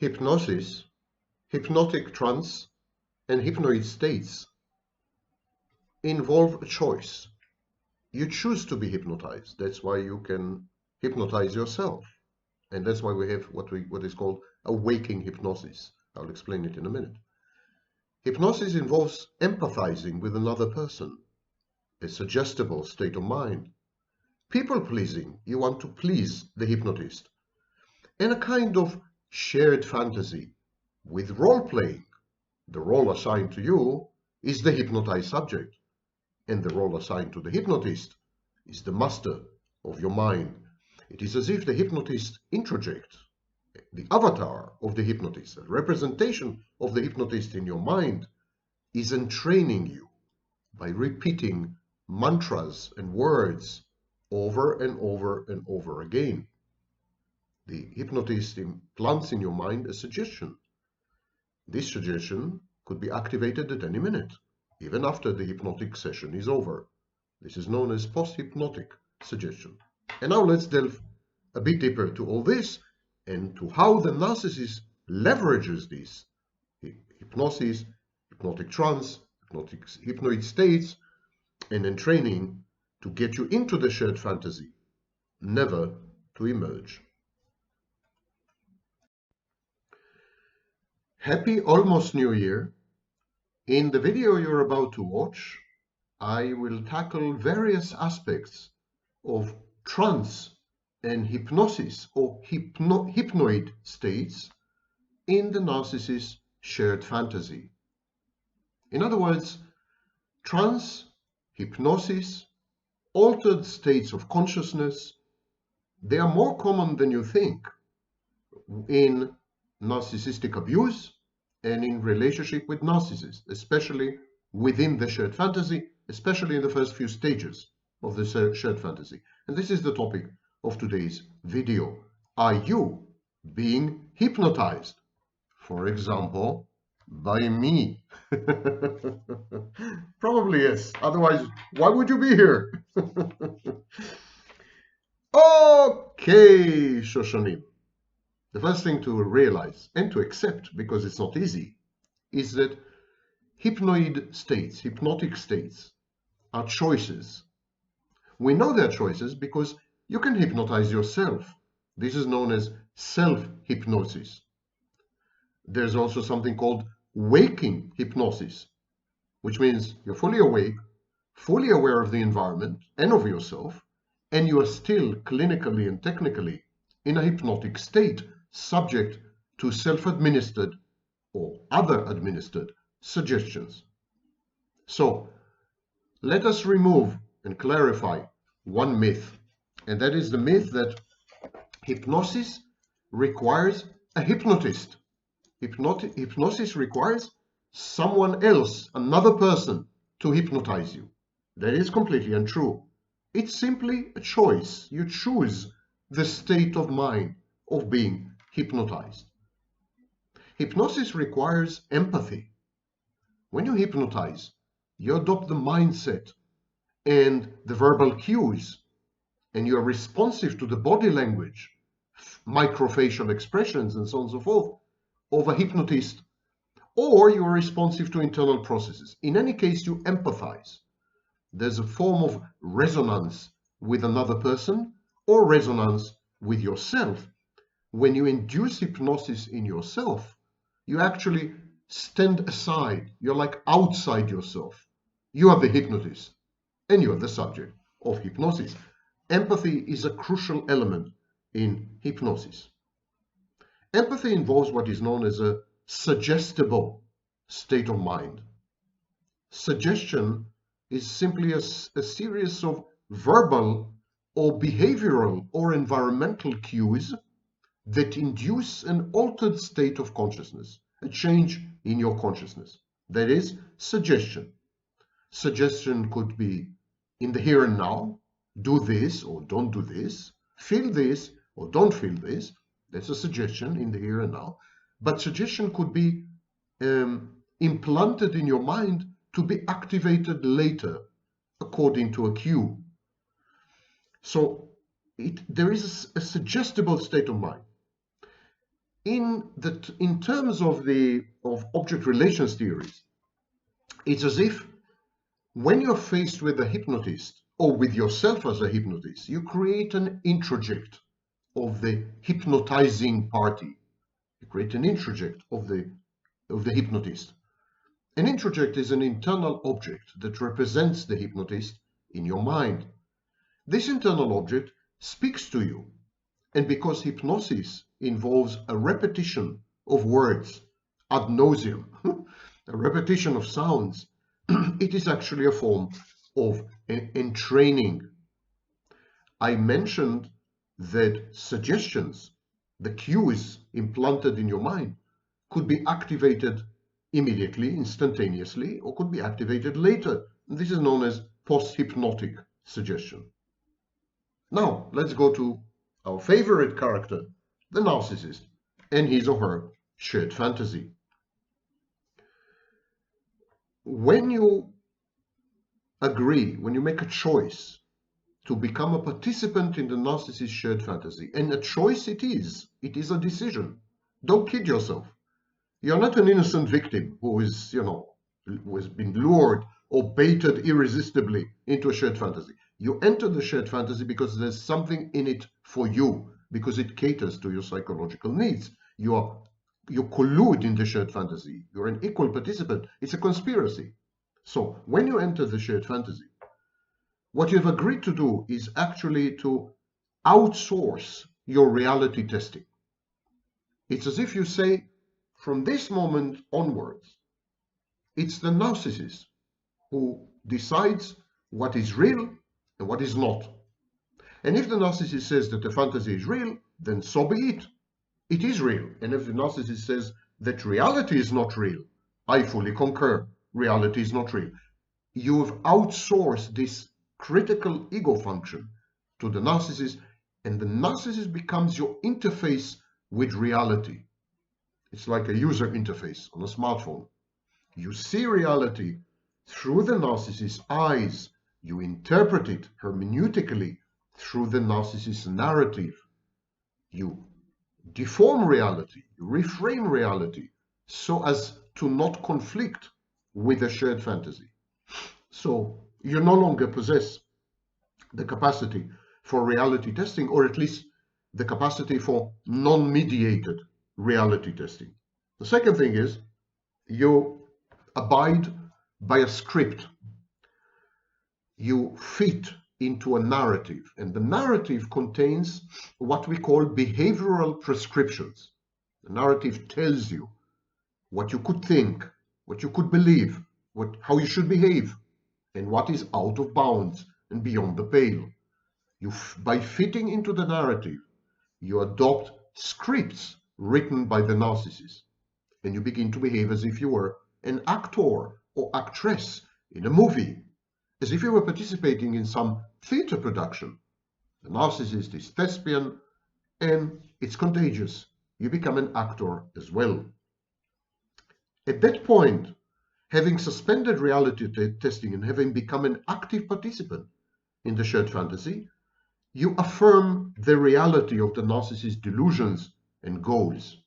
Hypnosis, hypnotic trance, and hypnoid states involve a choice. You choose to be hypnotized. That's why you can hypnotize yourself. And that's why we have what is called a waking hypnosis. I'll explain it in a minute. Hypnosis involves empathizing with another person, a suggestible state of mind, people-pleasing, you want to please the hypnotist, and a kind of shared fantasy with role-playing. The role assigned to you is the hypnotized subject, and the role assigned to the hypnotist is the master of your mind. It is as if the hypnotist introject, the avatar of the hypnotist, a representation of the hypnotist in your mind, is entraining you by repeating mantras and words over and over and over again. The hypnotist implants in your mind a suggestion. This suggestion could be activated at any minute, even after the hypnotic session is over. This is known as posthypnotic suggestion. And now let's delve a bit deeper to all this and to how the narcissist leverages this hypnosis, hypnotic trance, hypnoid states, and entraining to get you into the shared fantasy, never to emerge. Happy almost New Year. In the video you're about to watch, I will tackle various aspects of trance and hypnosis or hypnoid states in the narcissist's shared fantasy. In other words, trance, hypnosis, altered states of consciousness, they are more common than you think in narcissistic abuse and in relationship with narcissists, especially within the shared fantasy, especially in the first few stages of the shared fantasy. And this is the topic of today's video. Are you being hypnotized? For example, by me. Probably yes. Otherwise, why would you be here? Okay, Shoshanim. The first thing to realize and to accept, because it's not easy, is that hypnoid states, hypnotic states, are choices. We know they're choices because you can hypnotize yourself. This is known as self-hypnosis. There's also something called waking hypnosis, which means you're fully awake, fully aware of the environment and of yourself, and you are still clinically and technically in a hypnotic state, subject to self-administered or other administered suggestions. So let us remove and clarify one myth, and that is the myth that hypnosis requires a hypnotist. Hypnosis requires someone else, another person, to hypnotize you. That is completely untrue. It's simply a choice. You choose the state of mind of being hypnotized. Hypnosis requires empathy. When you hypnotize, you adopt the mindset and the verbal cues, and you are responsive to the body language, microfacial expressions, and so on and so forth, of a hypnotist, or you are responsive to internal processes. In any case, you empathize. There's a form of resonance with another person or resonance with yourself. When you induce hypnosis in yourself, you actually stand aside. You're like outside yourself. You are the hypnotist and you are the subject of hypnosis. Empathy is a crucial element in hypnosis. Empathy involves what is known as a suggestible state of mind. Suggestion is simply a series of verbal or behavioral or environmental cues that induce an altered state of consciousness, a change in your consciousness. That is suggestion. Suggestion could be in the here and now, do this or don't do this, feel this or don't feel this. That's a suggestion in the here and now. But suggestion could be implanted in your mind to be activated later according to a cue. So there is a suggestible state of mind. in terms of object relations theories, it's as if when you're faced with a hypnotist or with yourself as a hypnotist, you create an introject of the hypnotizing party. You create an introject of the hypnotist. An introject is an internal object that represents the hypnotist in your mind. This internal object speaks to you, and because hypnosis involves a repetition of words ad nauseum, a repetition of sounds, it is actually a form of entraining. I mentioned that suggestions, the cues implanted in your mind, could be activated immediately, instantaneously, or could be activated later. This is known as posthypnotic suggestion. Now, let's go to our favorite character, the narcissist, and his or her shared fantasy. When you agree, when you make a choice to become a participant in the narcissist shared fantasy, and a choice it is a decision. Don't kid yourself. You're not an innocent victim who is, who has been lured or baited irresistibly into a shared fantasy. You enter the shared fantasy because there's something in it for you, because it caters to your psychological needs. You collude in the shared fantasy. You're an equal participant. It's a conspiracy. So when you enter the shared fantasy, what you've agreed to do is actually to outsource your reality testing. It's as if you say, from this moment onwards, it's the narcissist who decides what is real and what is not. And if the narcissist says that the fantasy is real, then so be it. It is real. And if the narcissist says that reality is not real, I fully concur. Reality is not real. You've outsourced this critical ego function to the narcissist, and the narcissist becomes your interface with reality. It's like a user interface on a smartphone. You see reality through the narcissist's eyes. You interpret it hermeneutically through the narcissist's narrative. You deform reality, you reframe reality so as to not conflict with a shared fantasy. So you no longer possess the capacity for reality testing, or at least the capacity for non-mediated reality testing. The second thing is you abide by a script. You fit into a narrative, and the narrative contains what we call behavioral prescriptions. The narrative tells you what you could think, what you could believe, how you should behave, and what is out of bounds and beyond the pale. By fitting into the narrative, you adopt scripts written by the narcissist, and you begin to behave as if you were an actor or actress in a movie, as if you were participating in some theater production. The narcissist is thespian, and it's contagious. You become an actor as well. At that point, having suspended reality testing and having become an active participant in the shared fantasy, you affirm the reality of the narcissist's delusions and goals.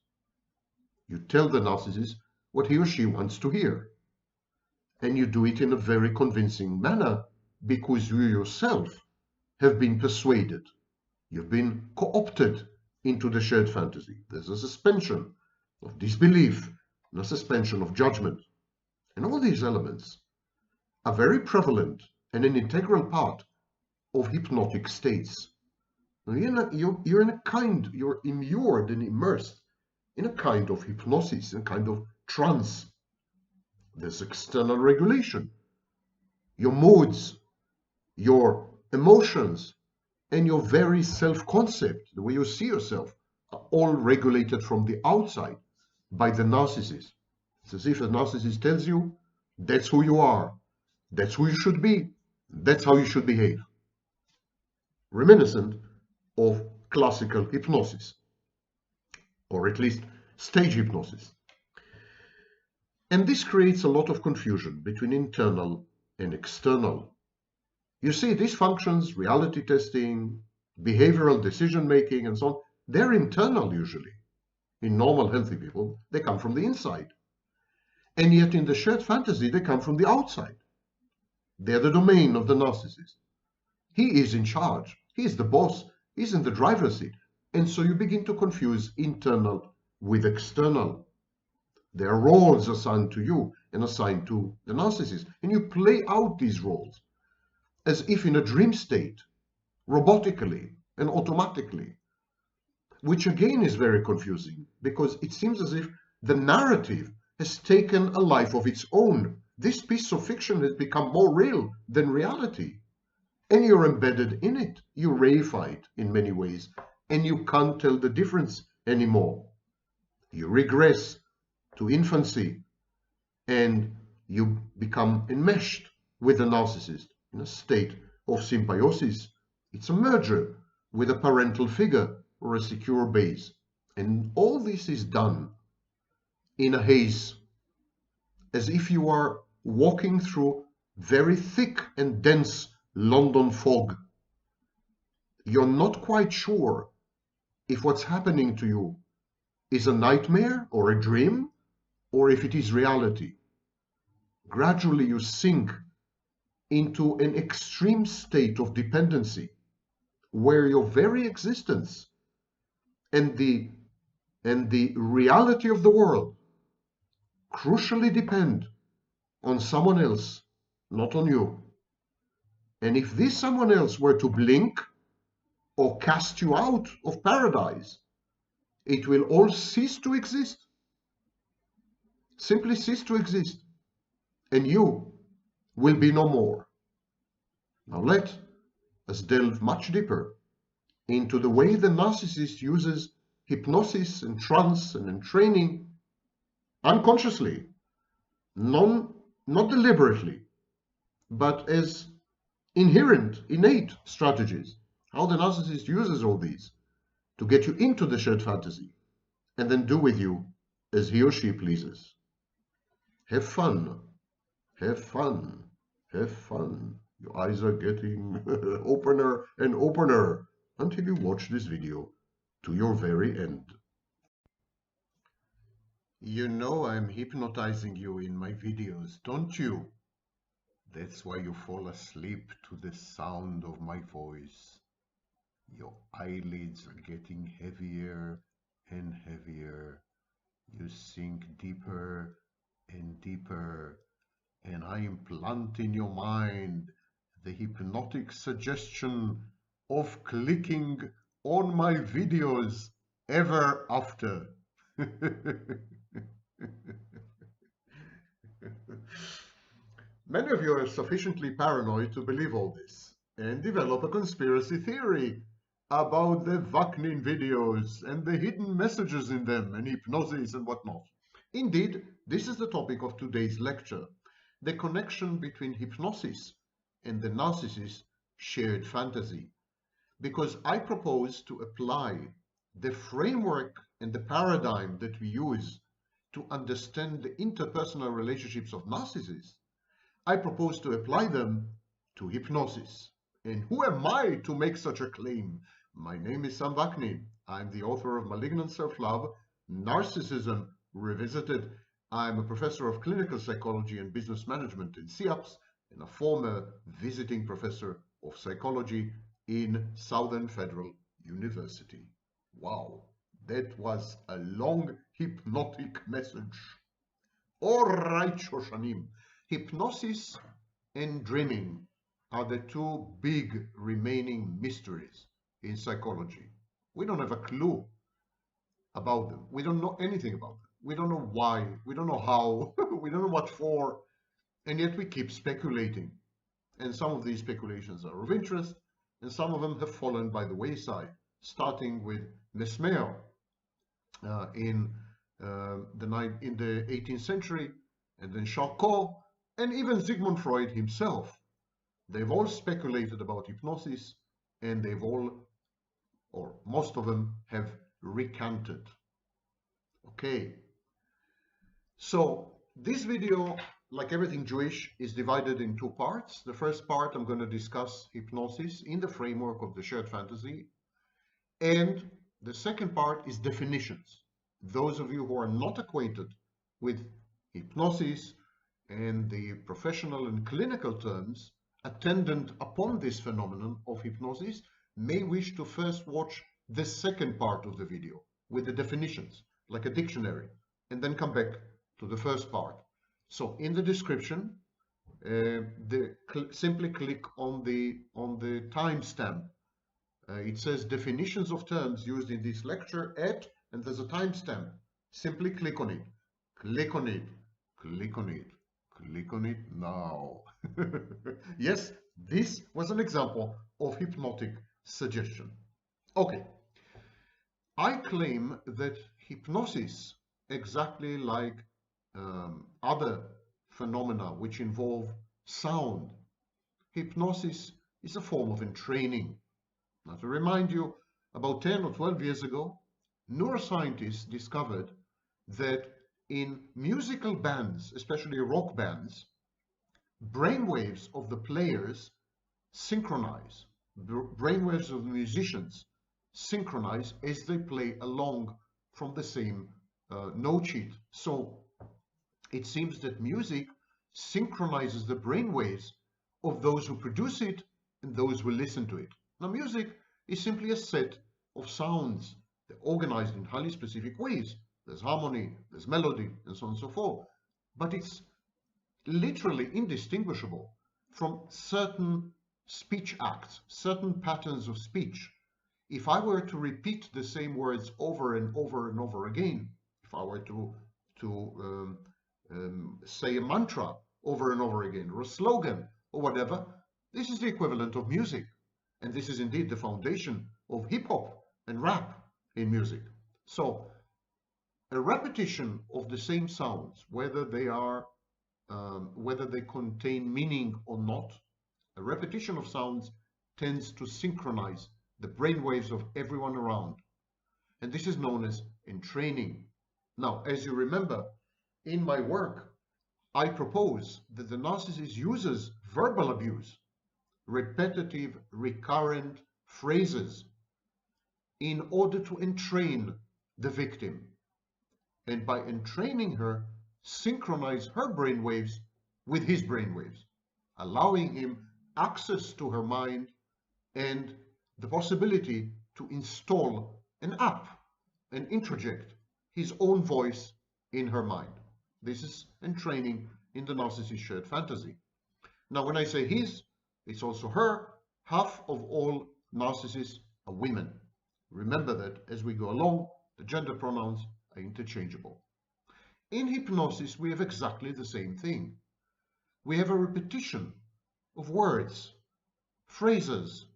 You tell the narcissist what he or she wants to hear. And you do it in a very convincing manner because you yourself have been persuaded. You've been co-opted into the shared fantasy. There's a suspension of disbelief and a suspension of judgment. And all these elements are very prevalent and an integral part of hypnotic states. You're immured and immersed in a kind of hypnosis, in a kind of trance. There's external regulation. Your moods, your emotions, and your very self-concept, the way you see yourself, are all regulated from the outside by the narcissist. It's as if the narcissist tells you, that's who you are, that's who you should be, that's how you should behave. Reminiscent of classical hypnosis, or at least stage hypnosis. And this creates a lot of confusion between internal and external. You see, these functions, reality testing, behavioral decision-making, and so on, they're internal usually. in normal healthy people, they come from the inside. And yet in the shared fantasy, they come from the outside. They're the domain of the narcissist. He is in charge. He is the boss. He's in the driver's seat. And so you begin to confuse internal with external. There are roles assigned to you and assigned to the narcissist. And you play out these roles as if in a dream state, robotically and automatically, which again is very confusing because it seems as if the narrative has taken a life of its own. This piece of fiction has become more real than reality. And you're embedded in it. You reify it in many ways, and you can't tell the difference anymore. You regress to infancy, and you become enmeshed with the narcissist in a state of symbiosis. It's a merger with a parental figure or a secure base. And all this is done in a haze, as if you are walking through very thick and dense London fog. You're not quite sure if what's happening to you is a nightmare or a dream, or if it is reality. Gradually you sink into an extreme state of dependency, where your very existence and the reality of the world crucially depend on someone else, not on you. And if this someone else were to blink or cast you out of paradise, it will all cease to exist. Simply cease to exist. And you will be no more. Now let us delve much deeper into the way the narcissist uses hypnosis and trance and entraining unconsciously, not deliberately, but as inherent, innate strategies. How the narcissist uses all these to get you into the shared fantasy and then do with you as he or she pleases. Have fun, have fun, have fun. Your eyes are getting opener and opener until you watch this video to your very end. You know I'm hypnotizing you in my videos, don't you? That's why you fall asleep to the sound of my voice. Your eyelids are getting heavier and heavier. You sink deeper and deeper, and I implant in your mind the hypnotic suggestion of clicking on my videos ever after. Many of you are sufficiently paranoid to believe all this and develop a conspiracy theory about the Vaknin videos and the hidden messages in them and hypnosis and whatnot. Indeed, this is the topic of today's lecture, the connection between hypnosis and the narcissist's shared fantasy, because I propose to apply the framework and the paradigm that we use to understand the interpersonal relationships of narcissists. I propose to apply them to hypnosis. And who am I to make such a claim? My name is Sam Vaknin. I'm the author of Malignant Self-Love, Narcissism Revisited. I'm a professor of clinical psychology and business management in SIAPS and a former visiting professor of psychology in Southern Federal University. Wow, that was a long hypnotic message. All right, Shoshanim. Hypnosis and dreaming are the two big remaining mysteries in psychology. We don't have a clue about them. We don't know anything about them. We don't know why. We don't know how. We don't know what for. And yet we keep speculating. And some of these speculations are of interest, and some of them have fallen by the wayside, starting with Mesmer in the 18th century, and then Charcot, and even Sigmund Freud himself. They've all speculated about hypnosis, and they've all, or most of them, have recanted. Okay, so this video, like everything Jewish, is divided in two parts. The first part, I'm going to discuss hypnosis in the framework of the shared fantasy, and the second part is definitions. Those of you who are not acquainted with hypnosis and the professional and clinical terms attendant upon this phenomenon of hypnosis may wish to first watch the second part of the video with the definitions, like a dictionary, and then come back to the first part. So in the description, simply click on the timestamp. It says definitions of terms used in this lecture at, and there's a timestamp. Simply click on it. Click on it. Click on it. Click on it now. Yes, this was an example of hypnotic suggestion. Okay. I claim that hypnosis, exactly like other phenomena which involve sound, hypnosis is a form of entraining. Now, to remind you, about 10 or 12 years ago, neuroscientists discovered that in musical bands, especially rock bands, brainwaves of the players synchronize, brainwaves of the musicians synchronize as they play along from the same note sheet. So it seems that music synchronizes the brainwaves of those who produce it and those who listen to it. Now, music is simply a set of sounds. They're organized in highly specific ways. There's harmony, there's melody, and so on and so forth. But it's literally indistinguishable from certain speech acts, certain patterns of speech. If I were to repeat the same words over and over and over again, if I were to say a mantra over and over again, or a slogan, or whatever, this is the equivalent of music. And this is indeed the foundation of hip-hop and rap in music. So a repetition of the same sounds, whether they contain meaning or not, a repetition of sounds tends to synchronize the brainwaves of everyone around. And this is known as entraining. Now, as you remember, in my work, I propose that the narcissist uses verbal abuse, repetitive, recurrent phrases, in order to entrain the victim. And by entraining her, synchronize her brainwaves with his brainwaves, allowing him access to her mind and the possibility to install an app and introject his own voice in her mind. This is entraining in the narcissist shared fantasy. Now, when I say his, it's also her. Half of all narcissists are women. Remember that as we go along, the gender pronouns are interchangeable. In hypnosis, we have exactly the same thing. We have a repetition of words, phrases,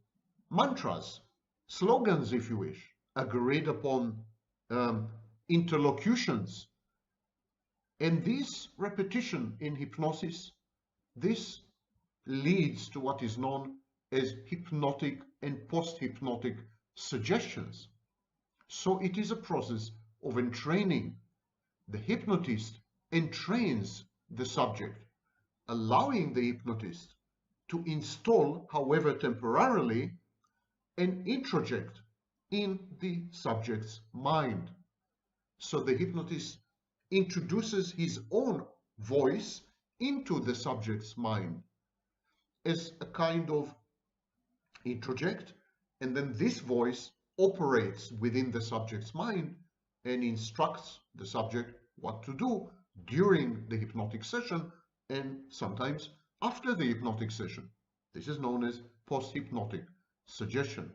mantras, slogans, if you wish, agreed upon interlocutions. And this repetition in hypnosis, this leads to what is known as hypnotic and post-hypnotic suggestions. So it is a process of entraining. The hypnotist entrains the subject, allowing the hypnotist to install, however temporarily, an introject in the subject's mind. So the hypnotist introduces his own voice into the subject's mind as a kind of introject, and then this voice operates within the subject's mind and instructs the subject what to do during the hypnotic session and sometimes after the hypnotic session. This is known as post-hypnotic suggestion.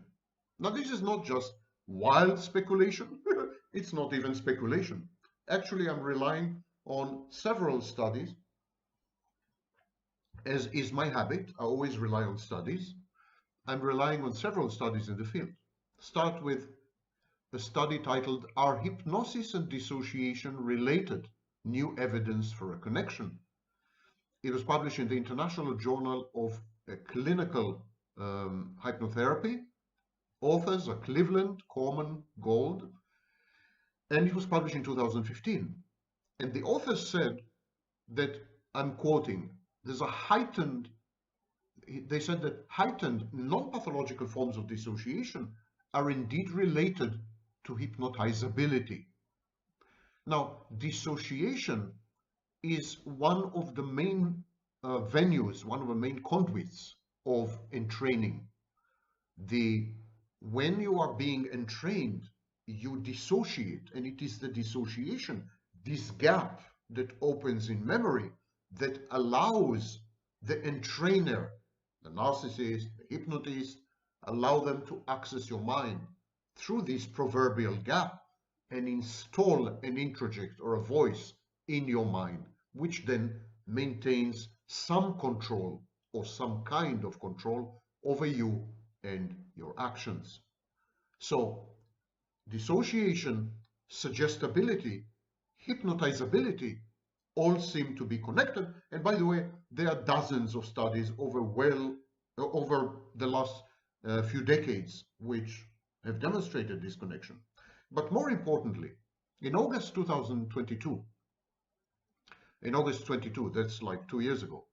Now, this is not just wild speculation. It's not even speculation. Actually, I'm relying on several studies, as is my habit. I always rely on studies. I'm relying on several studies in the field. Start with a study titled "Are Hypnosis and Dissociation Related? New Evidence for a Connection?" It was published in the International Journal of Clinical Hypnotherapy. Authors are Cleveland, Corman, Gold, and it was published in 2015. And the authors said that, I'm quoting, they said that heightened non-pathological forms of dissociation are indeed related to hypnotizability. Now, dissociation is one of the main venues, one of the main conduits of entraining. When you are being entrained, you dissociate, and it is the dissociation, this gap that opens in memory, that allows the entrainer, the narcissist, the hypnotist, allow them to access your mind through this proverbial gap and install an introject or a voice in your mind, which then maintains some control or some kind of control over you and your actions. So, dissociation, suggestibility, hypnotizability all seem to be connected. And by the way, there are dozens of studies over the last few decades which have demonstrated this connection. But more importantly, in August 2022, that's like 2 years ago,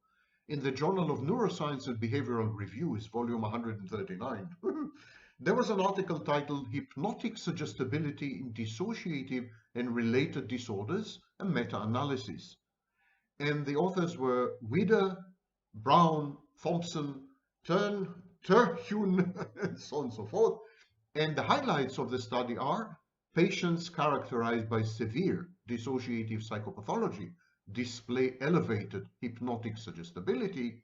in the Journal of Neuroscience and Behavioral Reviews, volume 139, there was an article titled Hypnotic Suggestibility in Dissociative and Related Disorders, a meta-analysis. And the authors were Wieder, Brown, Thompson, Terhune, and so on and so forth. And the highlights of the study are patients characterized by severe dissociative psychopathology display elevated hypnotic suggestibility.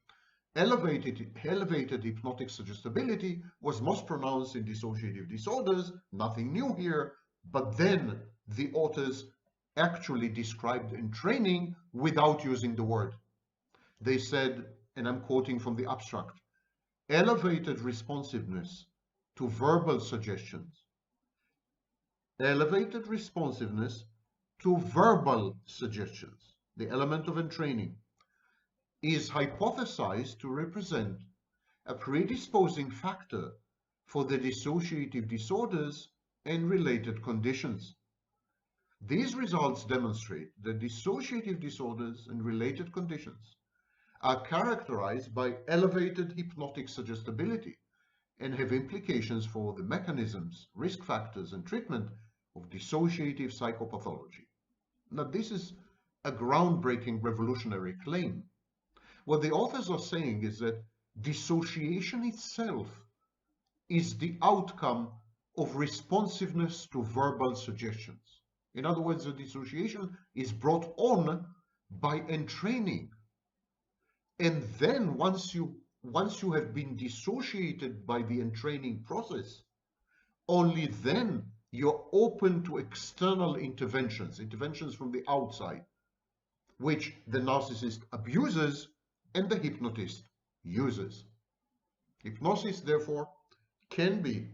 Elevated hypnotic suggestibility was most pronounced in dissociative disorders, nothing new here, but then the authors actually described entraining without using the word. They said, and I'm quoting from the abstract, elevated responsiveness to verbal suggestions. Elevated responsiveness to verbal suggestions, the element of entraining, is hypothesized to represent a predisposing factor for the dissociative disorders and related conditions. These results demonstrate that dissociative disorders and related conditions are characterized by elevated hypnotic suggestibility and have implications for the mechanisms, risk factors, and treatment of dissociative psychopathology. Now, this is a groundbreaking, revolutionary claim. What the authors are saying is that dissociation itself is the outcome of responsiveness to verbal suggestions. In other words, the dissociation is brought on by entraining. And then once you have been dissociated by the entraining process, only then you're open to external interventions from the outside, which the narcissist abuses and the hypnotist uses. Hypnosis, therefore, can be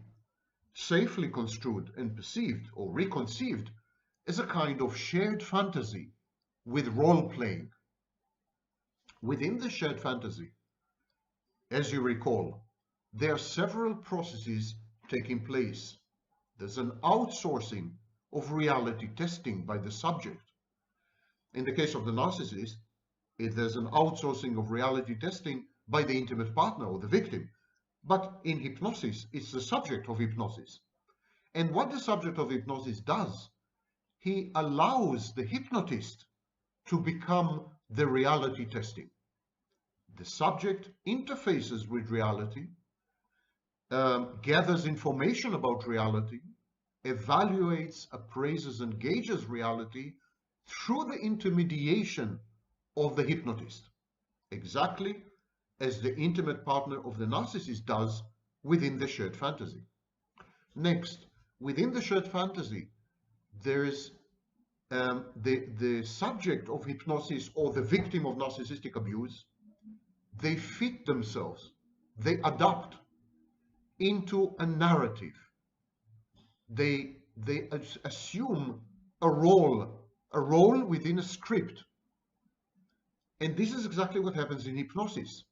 safely construed and perceived or reconceived as a kind of shared fantasy with role-playing. Within the shared fantasy, as you recall, there are several processes taking place. There's an outsourcing of reality testing by the subject. In the case of the narcissist, there's an outsourcing of reality testing by the intimate partner or the victim. But in hypnosis, it's the subject of hypnosis. And what the subject of hypnosis does, he allows the hypnotist to become the reality testing. The subject interfaces with reality, gathers information about reality, evaluates, appraises, and gauges reality through the intermediation of the hypnotist, exactly as the intimate partner of the narcissist does within the shared fantasy. Next, within the shared fantasy, there's the subject of hypnosis or the victim of narcissistic abuse. They fit themselves, they adapt into a narrative. They assume a role within a script. And this is exactly what happens in hypnosis.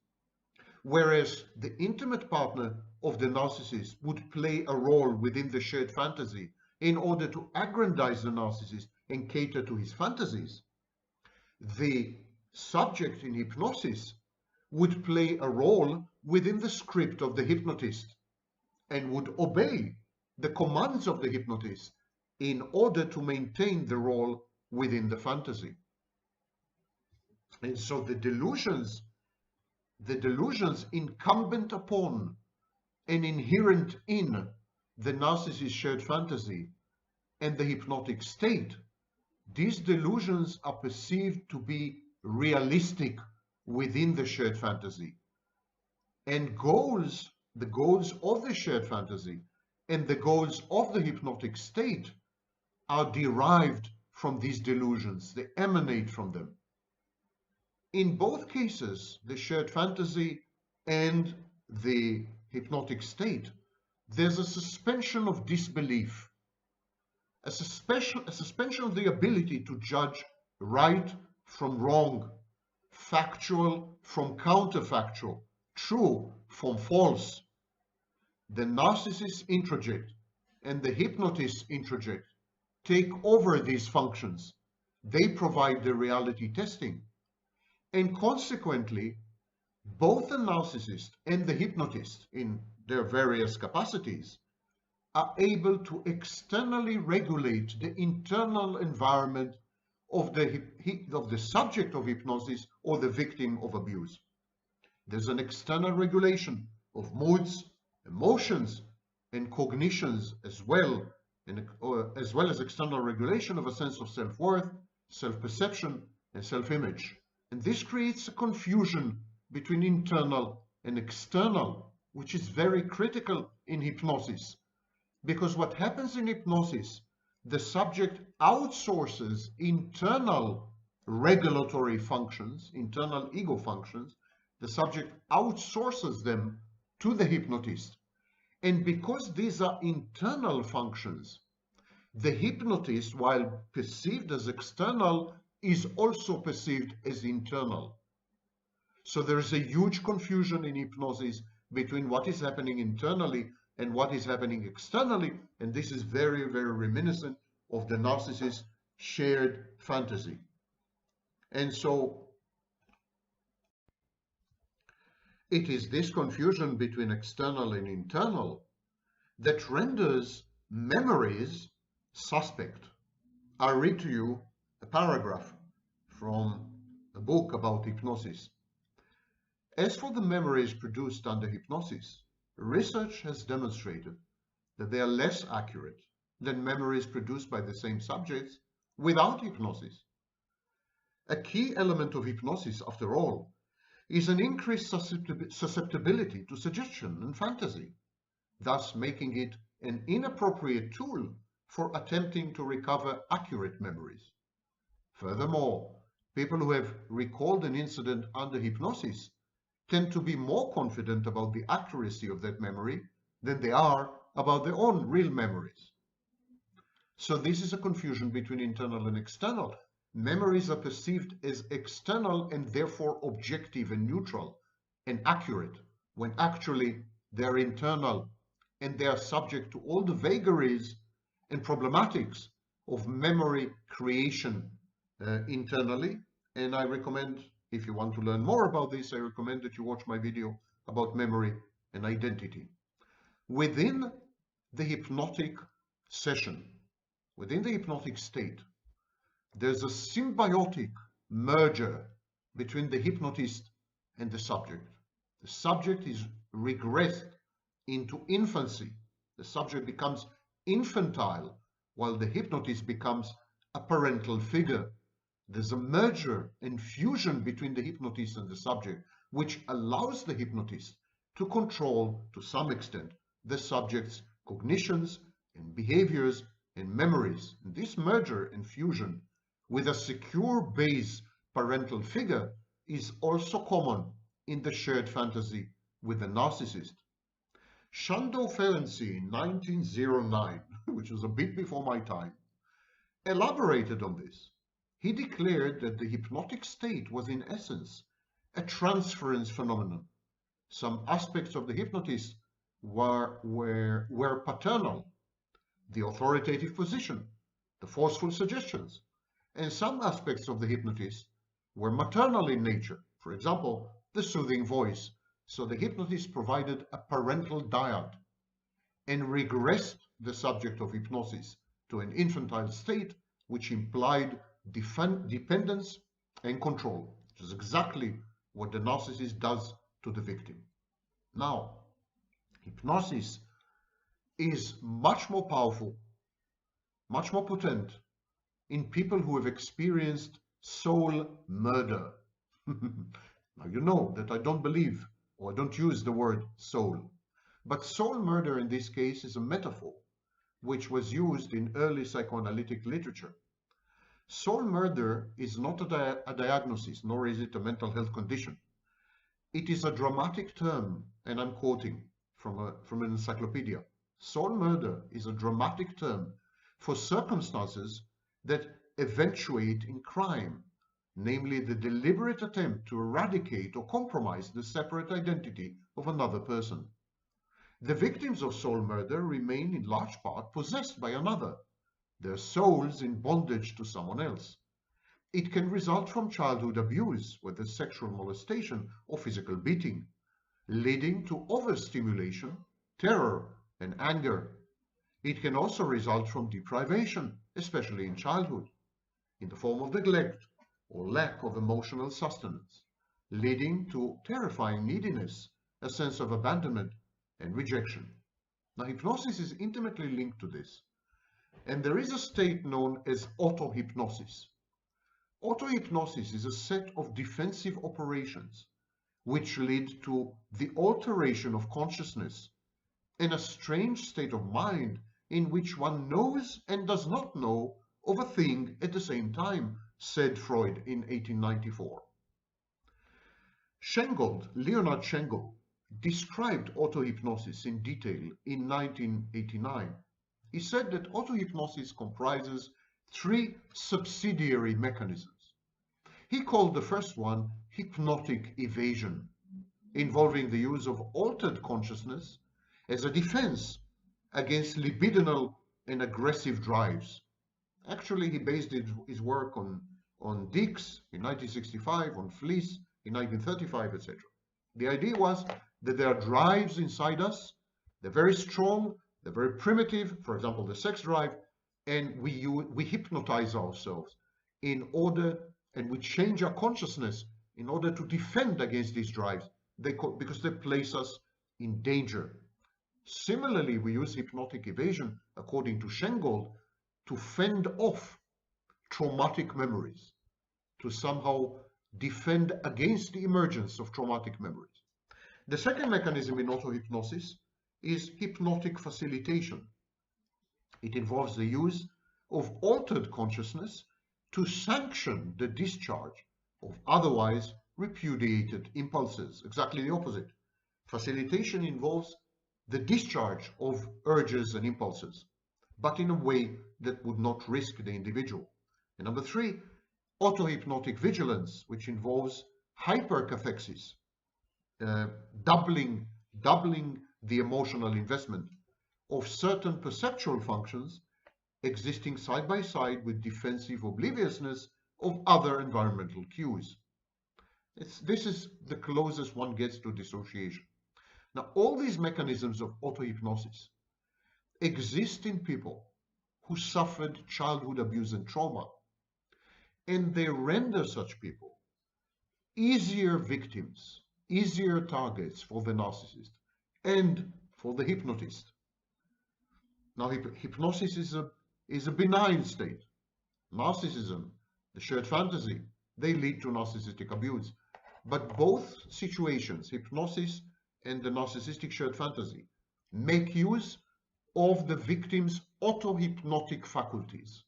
Whereas the intimate partner of the narcissist would play a role within the shared fantasy in order to aggrandize the narcissist and cater to his fantasies, the subject in hypnosis would play a role within the script of the hypnotist and would obey the commands of the hypnotist in order to maintain the role within the fantasy. And so the delusions incumbent upon and inherent in the narcissist shared fantasy and the hypnotic state, these delusions are perceived to be realistic within the shared fantasy. And the goals of the shared fantasy and the goals of the hypnotic state are derived from these delusions. They emanate from them. In both cases, the shared fantasy and the hypnotic state, there's a suspension of disbelief, a suspension of the ability to judge right from wrong, factual from counterfactual, true from false. The narcissist introject and the hypnotist introject take over these functions. They provide the reality testing. And consequently, both the narcissist and the hypnotist, in their various capacities, are able to externally regulate the internal environment of the subject of hypnosis or the victim of abuse. There's an external regulation of moods, emotions, and cognitions as well as external regulation of a sense of self-worth, self-perception, and self-image. And this creates a confusion between internal and external, which is very critical in hypnosis. Because what happens in hypnosis, the subject outsources internal regulatory functions, internal ego functions. The subject outsources them to the hypnotist. And because these are internal functions, the hypnotist, while perceived as external, is also perceived as internal. So there is a huge confusion in hypnosis between what is happening internally and what is happening externally, and this is very, very reminiscent of the narcissist shared fantasy. And so it is this confusion between external and internal that renders memories suspect. I'll read to you a paragraph from a book about hypnosis. As for the memories produced under hypnosis, research has demonstrated that they are less accurate than memories produced by the same subjects without hypnosis. A key element of hypnosis, after all, is an increased susceptibility to suggestion and fantasy, thus making it an inappropriate tool for attempting to recover accurate memories. Furthermore, people who have recalled an incident under hypnosis tend to be more confident about the accuracy of that memory than they are about their own real memories. So this is a confusion between internal and external. Memories are perceived as external and therefore objective and neutral and accurate, when actually they're internal and they are subject to all the vagaries and problematics of memory creation internally. And I recommend, if you want to learn more about this, I recommend that you watch my video about memory and identity. Within the hypnotic session, within the hypnotic state, there's a symbiotic merger between the hypnotist and the subject. The subject is regressed into infancy. The subject becomes infantile, while the hypnotist becomes a parental figure. There's a merger and fusion between the hypnotist and the subject, which allows the hypnotist to control, to some extent, the subject's cognitions and behaviors and memories. And this merger and fusion with a secure base parental figure is also common in the shared fantasy with the narcissist. Shando Ferenczi in 1909, which was a bit before my time, elaborated on this. He declared that the hypnotic state was in essence a transference phenomenon. Some aspects of the hypnotist were paternal, the authoritative position, the forceful suggestions, and some aspects of the hypnotist were maternal in nature, for example, the soothing voice. So the hypnotist provided a parental dyad and regressed the subject of hypnosis to an infantile state, which implied dependence, and control, which is exactly what the narcissist does to the victim. Now, hypnosis is much more powerful, much more potent in people who have experienced soul murder. Now, you know that I don't believe, or I don't use the word soul, but soul murder in this case is a metaphor which was used in early psychoanalytic literature. Soul murder is not a diagnosis, nor is it a mental health condition. It is a dramatic term, and I'm quoting from an encyclopedia. Soul murder is a dramatic term for circumstances that eventuate in crime, namely the deliberate attempt to eradicate or compromise the separate identity of another person. The victims of soul murder remain in large part possessed by another, their souls in bondage to someone else. It can result from childhood abuse, whether sexual molestation or physical beating, leading to overstimulation, terror, and anger. It can also result from deprivation, especially in childhood, in the form of neglect or lack of emotional sustenance, leading to terrifying neediness, a sense of abandonment and rejection. Now, hypnosis is intimately linked to this, and there is a state known as autohypnosis. Autohypnosis is a set of defensive operations which lead to the alteration of consciousness in a strange state of mind in which one knows and does not know of a thing at the same time, said Freud in 1894. Leonard Schengold, described autohypnosis in detail in 1989. He said that autohypnosis comprises three subsidiary mechanisms. He called the first one hypnotic evasion, involving the use of altered consciousness as a defense against libidinal and aggressive drives. Actually, he based his work on Dix in 1965, on Fliess in 1935, etc. The idea was that there are drives inside us, they're very strong, they're very primitive, for example, the sex drive, and we hypnotize ourselves in order, and we change our consciousness in order to defend against these drives because they place us in danger. Similarly, we use hypnotic evasion, according to Schengold, to fend off traumatic memories, to somehow defend against the emergence of traumatic memories. The second mechanism in autohypnosis is hypnotic facilitation. It involves the use of altered consciousness to sanction the discharge of otherwise repudiated impulses. Exactly the opposite. Facilitation involves the discharge of urges and impulses, but in a way that would not risk the individual. And number three, autohypnotic vigilance, which involves hypercathexis, doubling the emotional investment of certain perceptual functions existing side by side with defensive obliviousness of other environmental cues. This is the closest one gets to dissociation. Now, all these mechanisms of autohypnosis exist in people who suffered childhood abuse and trauma, and they render such people easier victims, easier targets for the narcissist and for the hypnotist. Now, hypnosis is a benign state. Narcissism, the shared fantasy, they lead to narcissistic abuse. But both situations, hypnosis and the narcissistic shared fantasy, make use of the victim's autohypnotic faculties.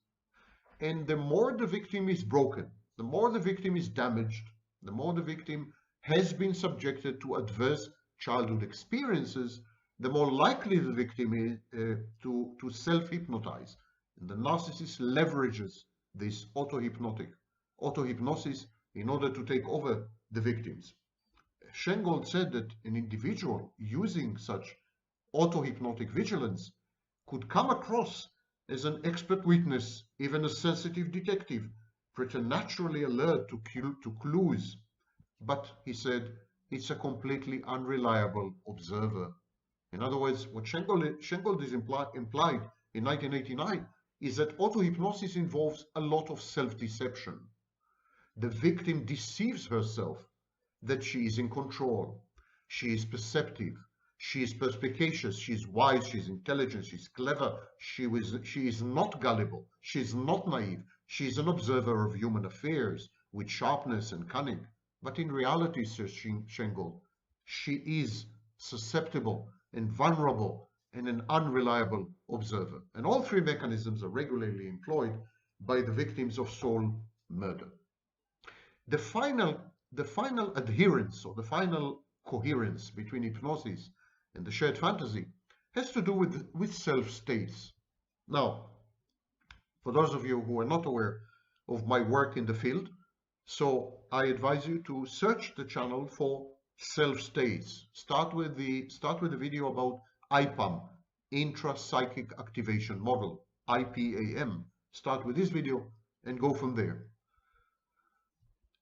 And the more the victim is broken, the more the victim is damaged, the more the victim has been subjected to adverse childhood experiences, the more likely the victim is to self-hypnotize. And the narcissist leverages this autohypnosis in order to take over the victims. Schengold said that an individual using such autohypnotic vigilance could come across as an expert witness, even a sensitive detective, preternaturally alert to clues. But, he said, it's a completely unreliable observer. In other words, what Schengold is implied in 1989 is that autohypnosis involves a lot of self-deception. The victim deceives herself that she is in control. She is perceptive. She is perspicacious. She is wise. She is intelligent. She is clever. She is not gullible. She is not naive. She is an observer of human affairs with sharpness and cunning. But in reality, says Schengel, she is susceptible and vulnerable and an unreliable observer. And all three mechanisms are regularly employed by the victims of soul murder. The final adherence or the final coherence between hypnosis and the shared fantasy has to do with self-states. Now, for those of you who are not aware of my work in the field, so I advise you to search the channel for self-states. Start with the video about IPAM, intra-psychic activation model, IPAM. Start with this video and go from there.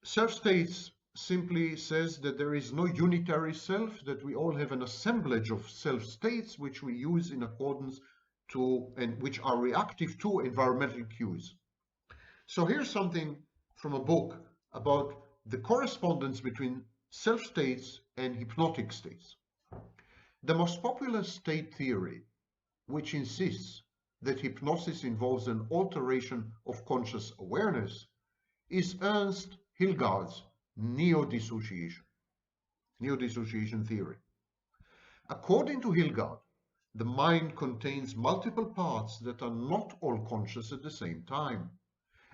Self-states simply says that there is no unitary self, that we all have an assemblage of self-states which we use in accordance to and which are reactive to environmental cues. So here's something from a book about the correspondence between self-states and hypnotic states. The most popular state theory, which insists that hypnosis involves an alteration of conscious awareness, is Ernst Hilgard's neo-dissociation theory. According to Hilgard, the mind contains multiple parts that are not all conscious at the same time,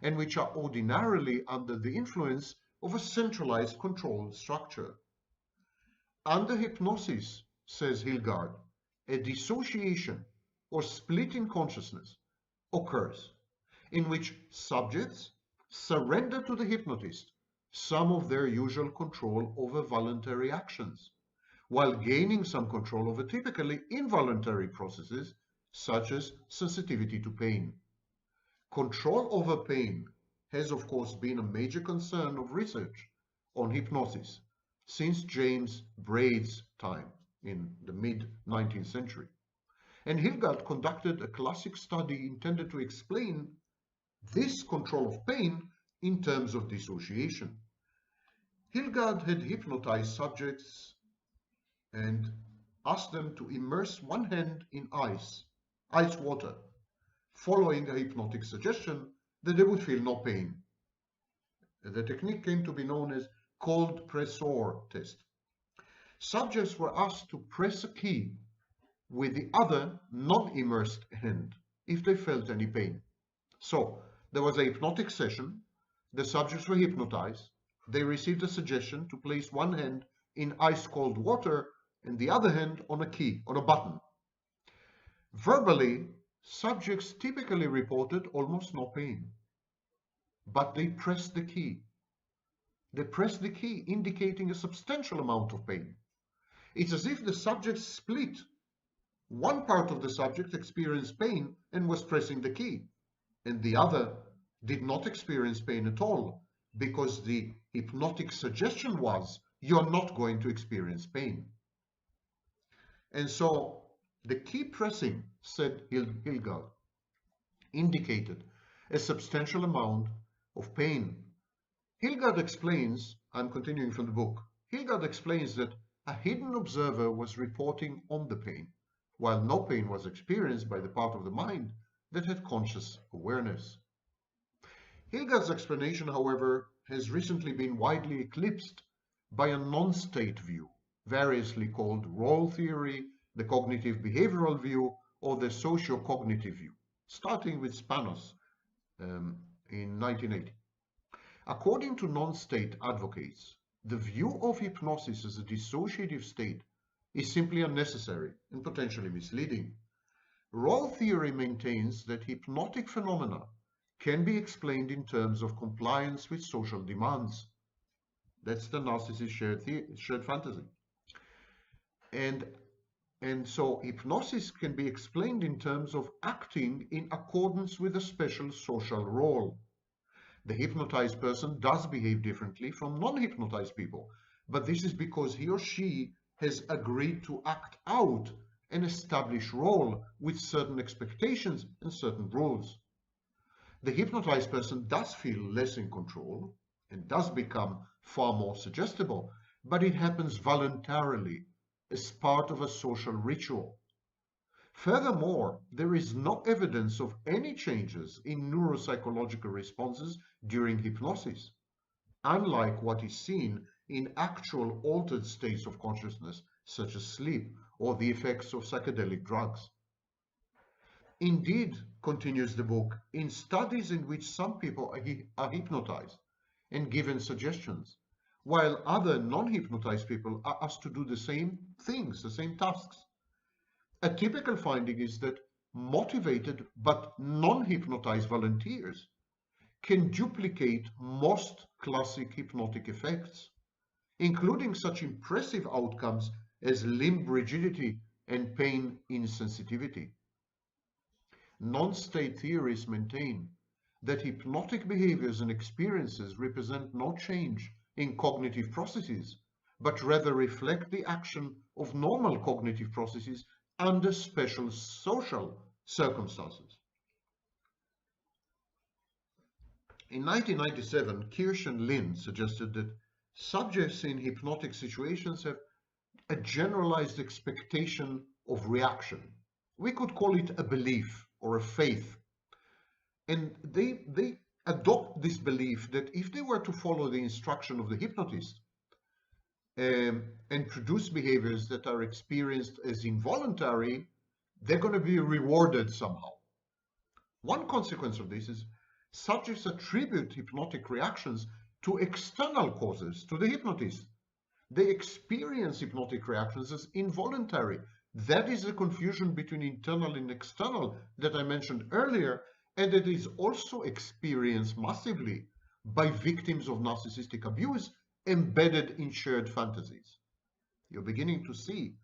and which are ordinarily under the influence of a centralized control structure. Under hypnosis, says Hilgard, a dissociation or split in consciousness occurs, in which subjects surrender to the hypnotist some of their usual control over voluntary actions, while gaining some control over typically involuntary processes such as sensitivity to pain. Control over pain has, of course, been a major concern of research on hypnosis since James Braid's time in the mid-19th century. And Hilgard conducted a classic study intended to explain this control of pain in terms of dissociation. Hilgard had hypnotized subjects and asked them to immerse one hand in ice water, following a hypnotic suggestion that they would feel no pain. The technique came to be known as cold pressor test. Subjects were asked to press a key with the other non-immersed hand if they felt any pain. So there was a hypnotic session, the subjects were hypnotized, they received a suggestion to place one hand in ice-cold water and the other hand on a key, on a button. Verbally, subjects typically reported almost no pain, but they pressed the key. They pressed the key, indicating a substantial amount of pain. It's as if the subject split. One part of the subject experienced pain and was pressing the key, and the other did not experience pain at all, because the hypnotic suggestion was, you're not going to experience pain. And so the key pressing, said Hilgard, indicated a substantial amount of pain. Hilgard explains, I'm continuing from the book, Hilgard explains that a hidden observer was reporting on the pain, while no pain was experienced by the part of the mind that had conscious awareness. Hilgard's explanation, however, has recently been widely eclipsed by a non-state view, variously called role theory, the cognitive behavioral view, or the socio-cognitive view, starting with Spanos in 1980. According to non-state advocates, the view of hypnosis as a dissociative state is simply unnecessary and potentially misleading. Role theory maintains that hypnotic phenomena can be explained in terms of compliance with social demands. That's the Narcissist shared fantasy. And so hypnosis can be explained in terms of acting in accordance with a special social role. The hypnotized person does behave differently from non-hypnotized people, but this is because he or she has agreed to act out an established role with certain expectations and certain rules. The hypnotized person does feel less in control and does become far more suggestible, but it happens voluntarily as part of a social ritual. Furthermore, there is no evidence of any changes in neuropsychological responses during hypnosis, unlike what is seen in actual altered states of consciousness, such as sleep or the effects of psychedelic drugs. Indeed, continues the book, in studies in which some people are hypnotized and given suggestions, while other non-hypnotized people are asked to do the same things, the same tasks. A typical finding is that motivated but non-hypnotized volunteers can duplicate most classic hypnotic effects, including such impressive outcomes as limb rigidity and pain insensitivity. Non-state theorists maintain that hypnotic behaviors and experiences represent no change in cognitive processes, but rather reflect the action of normal cognitive processes under special social circumstances. In 1997, Kirsch and Lin suggested that subjects in hypnotic situations have a generalized expectation of reaction. We could call it a belief or a faith. And they adopt this belief that if they were to follow the instruction of the hypnotist and produce behaviors that are experienced as involuntary, they're going to be rewarded somehow. One consequence of this is subjects attribute hypnotic reactions to external causes, to the hypnotist. They experience hypnotic reactions as involuntary. That is the confusion between internal and external that I mentioned earlier, and it is also experienced massively by victims of narcissistic abuse embedded in shared fantasies. You're beginning to see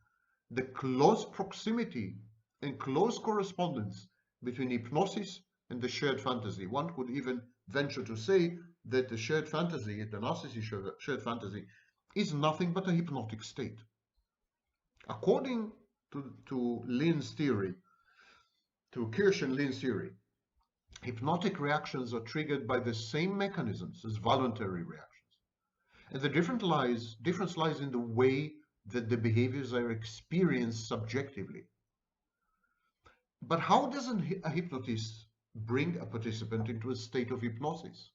the close proximity and close correspondence between hypnosis and the shared fantasy. One could even venture to say that the shared fantasy, the narcissistic shared fantasy, is nothing but a hypnotic state. According to Lin's theory, to Kirsch and Lin's theory, hypnotic reactions are triggered by the same mechanisms as voluntary reactions. And the difference lies in the way that the behaviors are experienced subjectively. But how does a hypnotist bring a participant into a state of hypnosis?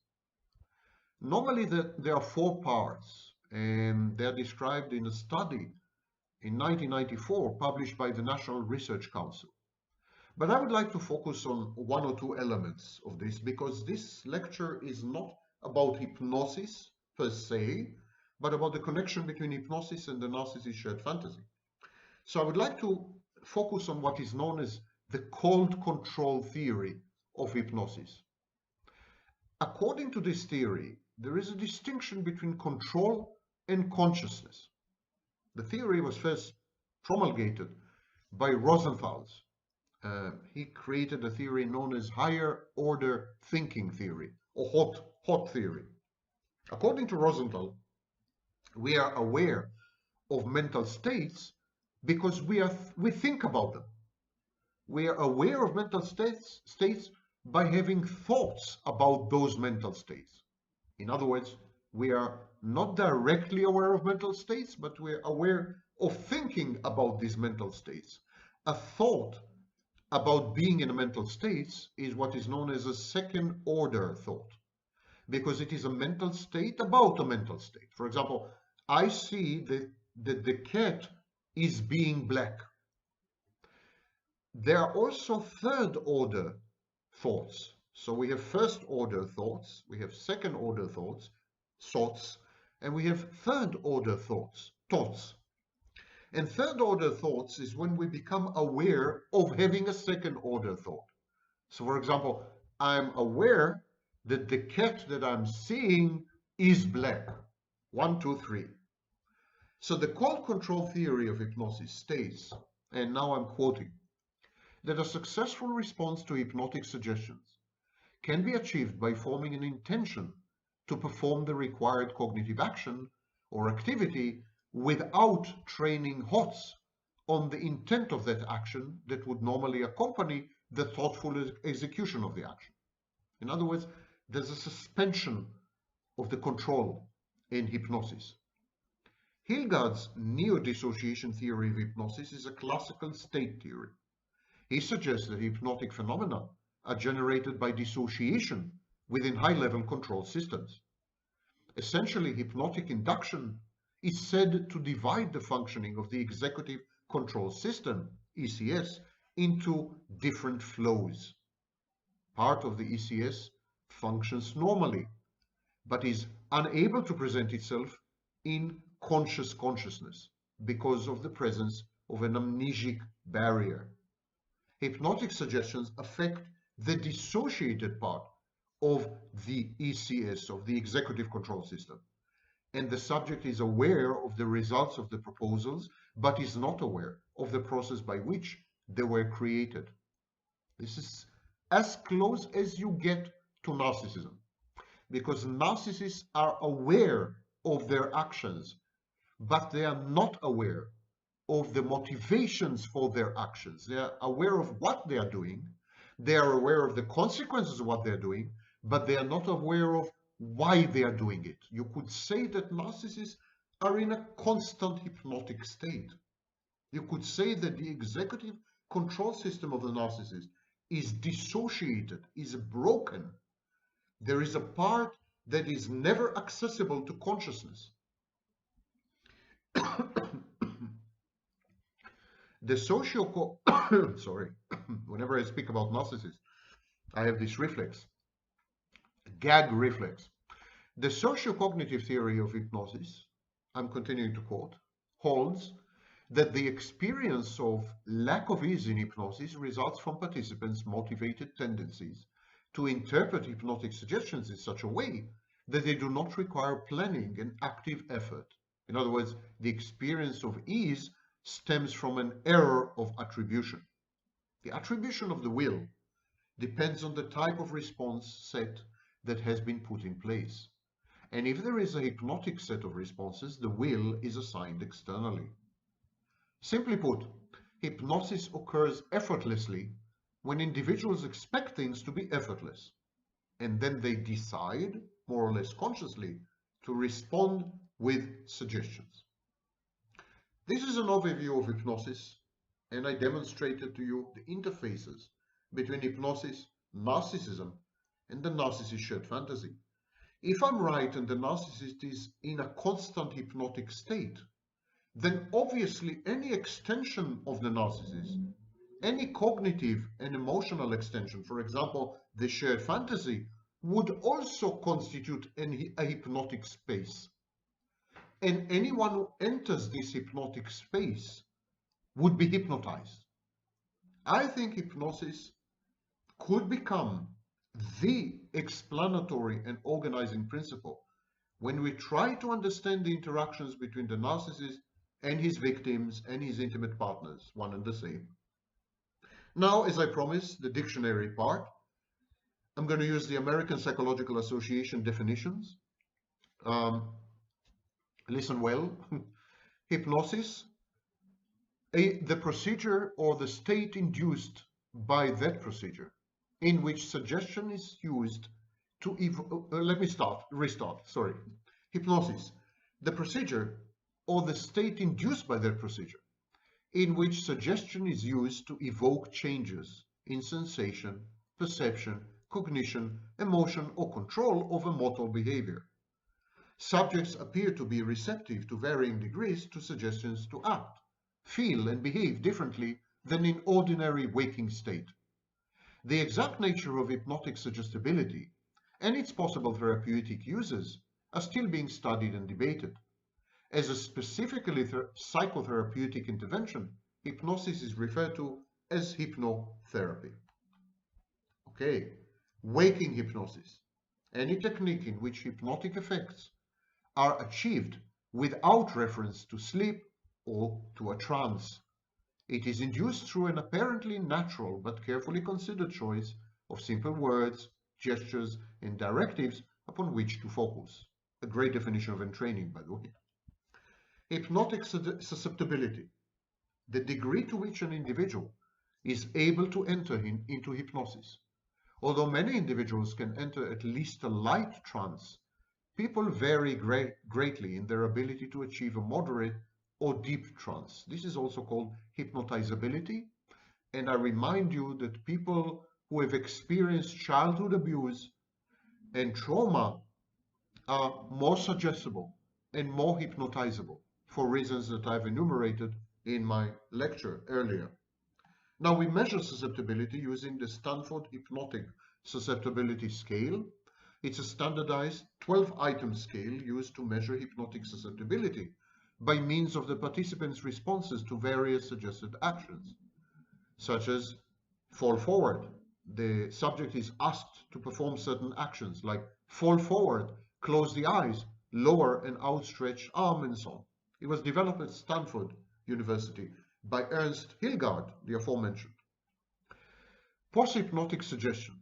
Normally, there are four parts, and they're described in a study in 1994 published by the National Research Council. But I would like to focus on one or two elements of this, because this lecture is not about hypnosis per se, but about the connection between hypnosis and the narcissist shared fantasy. So I would like to focus on what is known as the cold control theory of hypnosis. According to this theory, there is a distinction between control and consciousness. The theory was first promulgated by Rosenthal. He created a theory known as higher order thinking theory, or hot theory. According to Rosenthal, we are aware of mental states because we think about them. We are aware of mental states by having thoughts about those mental states. In other words, we are not directly aware of mental states, but we're aware of thinking about these mental states. A thought about being in a mental state is what is known as a second order thought, because it is a mental state about a mental state. For example, I see that the cat is being black. There are also third order thoughts. So we have first order thoughts, we have second order thoughts, and we have third order thoughts. And third order thoughts is when we become aware of having a second order thought. So for example, I'm aware that the cat that I'm seeing is black. 1, 2, 3. So the cold control theory of hypnosis states, and now I'm quoting, that a successful response to hypnotic suggestions can be achieved by forming an intention to perform the required cognitive action or activity without training HOTS on the intent of that action that would normally accompany the thoughtful execution of the action. In other words, there's a suspension of the control in hypnosis. Hildgaard's neo-dissociation theory of hypnosis is a classical state theory. He suggests that hypnotic phenomena are generated by dissociation within high-level control systems. Essentially, hypnotic induction is said to divide the functioning of the executive control system, ECS, into different flows. Part of the ECS functions normally, but is unable to present itself in conscious consciousness because of the presence of an amnesic barrier. Hypnotic suggestions affect the dissociated part of the ECS, of the executive control system, and the subject is aware of the results of the proposals, but is not aware of the process by which they were created. This is as close as you get to narcissism, because narcissists are aware of their actions, but they are not aware of the motivations for their actions. They are aware of what they are doing, they are aware of the consequences of what they're doing, but they are not aware of why they are doing it. You could say that narcissists are in a constant hypnotic state. You could say that the executive control system of the narcissist is dissociated, is broken. There is a part that is never accessible to consciousness. The sorry, whenever I speak about narcissists, I have this reflex, gag reflex. The socio-cognitive theory of hypnosis, I'm continuing to quote, holds that the experience of lack of ease in hypnosis results from participants' motivated tendencies to interpret hypnotic suggestions in such a way that they do not require planning and active effort. In other words, the experience of ease stems from an error of attribution. The attribution of the will depends on the type of response set that has been put in place. And if there is a hypnotic set of responses, the will is assigned externally. Simply put, hypnosis occurs effortlessly when individuals expect things to be effortless, and then they decide, more or less consciously, to respond with suggestions. This is an overview of hypnosis, and I demonstrated to you the interfaces between hypnosis, narcissism, and the narcissist shared fantasy. If I'm right and the narcissist is in a constant hypnotic state, then obviously any extension of the narcissist, any cognitive and emotional extension, for example, the shared fantasy, would also constitute a hypnotic space. And anyone who enters this hypnotic space would be hypnotized. I think hypnosis could become the explanatory and organizing principle when we try to understand the interactions between the narcissist and his victims and his intimate partners, one and the same. Now, as I promised, the dictionary part, I'm going to use the American Psychological Association definitions. Listen well. Hypnosis, the procedure or the state induced by that procedure in which suggestion is used to restart. Hypnosis, the procedure or the state induced by that procedure in which suggestion is used to evoke changes in sensation, perception, cognition, emotion, or control over motor behavior. Subjects appear to be receptive to varying degrees to suggestions to act, feel, and behave differently than in ordinary waking state. The exact nature of hypnotic suggestibility and its possible therapeutic uses are still being studied and debated. As a specifically psychotherapeutic intervention, hypnosis is referred to as hypnotherapy. Okay, waking hypnosis, any technique in which hypnotic effects are achieved without reference to sleep or to a trance. It is induced through an apparently natural but carefully considered choice of simple words, gestures, and directives upon which to focus. A great definition of entraining, by the way. Hypnotic susceptibility, the degree to which an individual is able to enter into hypnosis, Although many individuals can enter at least a light trance, people vary greatly in their ability to achieve a moderate or deep trance. This is also called hypnotizability. And I remind you that people who have experienced childhood abuse and trauma are more suggestible and more hypnotizable for reasons that I've enumerated in my lecture earlier. Now, we measure susceptibility using the Stanford Hypnotic Susceptibility Scale. It's a standardized 12-item scale used to measure hypnotic susceptibility by means of the participants' responses to various suggested actions, such as fall forward. The subject is asked to perform certain actions like fall forward, close the eyes, lower an outstretched arm, and so on. It was developed at Stanford University by Ernst Hilgard, the aforementioned. Posthypnotic suggestion.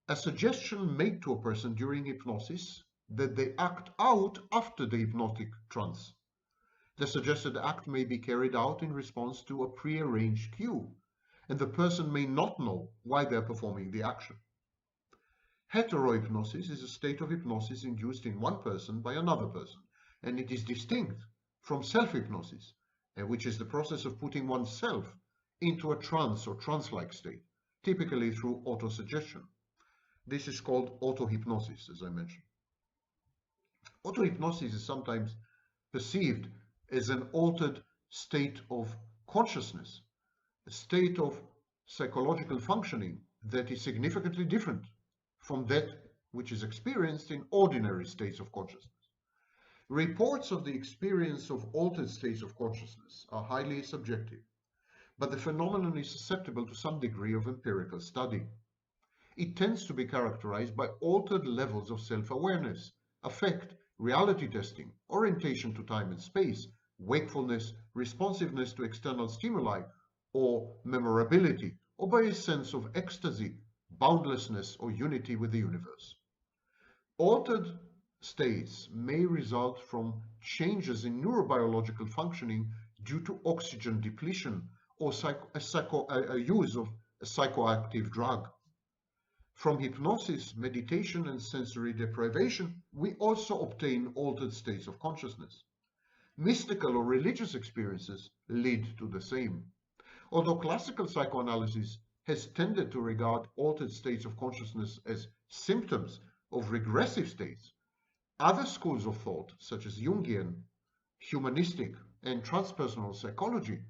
A suggestion made to a person during hypnosis that they act out after the hypnotic trance. The suggested act may be carried out in response to a prearranged cue, and the person may not know why they're performing the action. Heterohypnosis is a state of hypnosis induced in one person by another person, and it is distinct from self-hypnosis, which is the process of putting oneself into a trance or trance-like state, typically through autosuggestion. This is called autohypnosis, as I mentioned. Autohypnosis is sometimes perceived as an altered state of consciousness, a state of psychological functioning that is significantly different from that which is experienced in ordinary states of consciousness. Reports of the experience of altered states of consciousness are highly subjective, but the phenomenon is susceptible to some degree of empirical study. It tends to be characterized by altered levels of self-awareness, affect, reality testing, orientation to time and space, wakefulness, responsiveness to external stimuli, or memorability, or by a sense of ecstasy, boundlessness, or unity with the universe. Altered states may result from changes in neurobiological functioning due to oxygen depletion or use of a psychoactive drug. From hypnosis, meditation, and sensory deprivation, we also obtain altered states of consciousness. Mystical or religious experiences lead to the same. Although classical psychoanalysis has tended to regard altered states of consciousness as symptoms of regressive states, other schools of thought, such as Jungian, humanistic, and transpersonal psychology,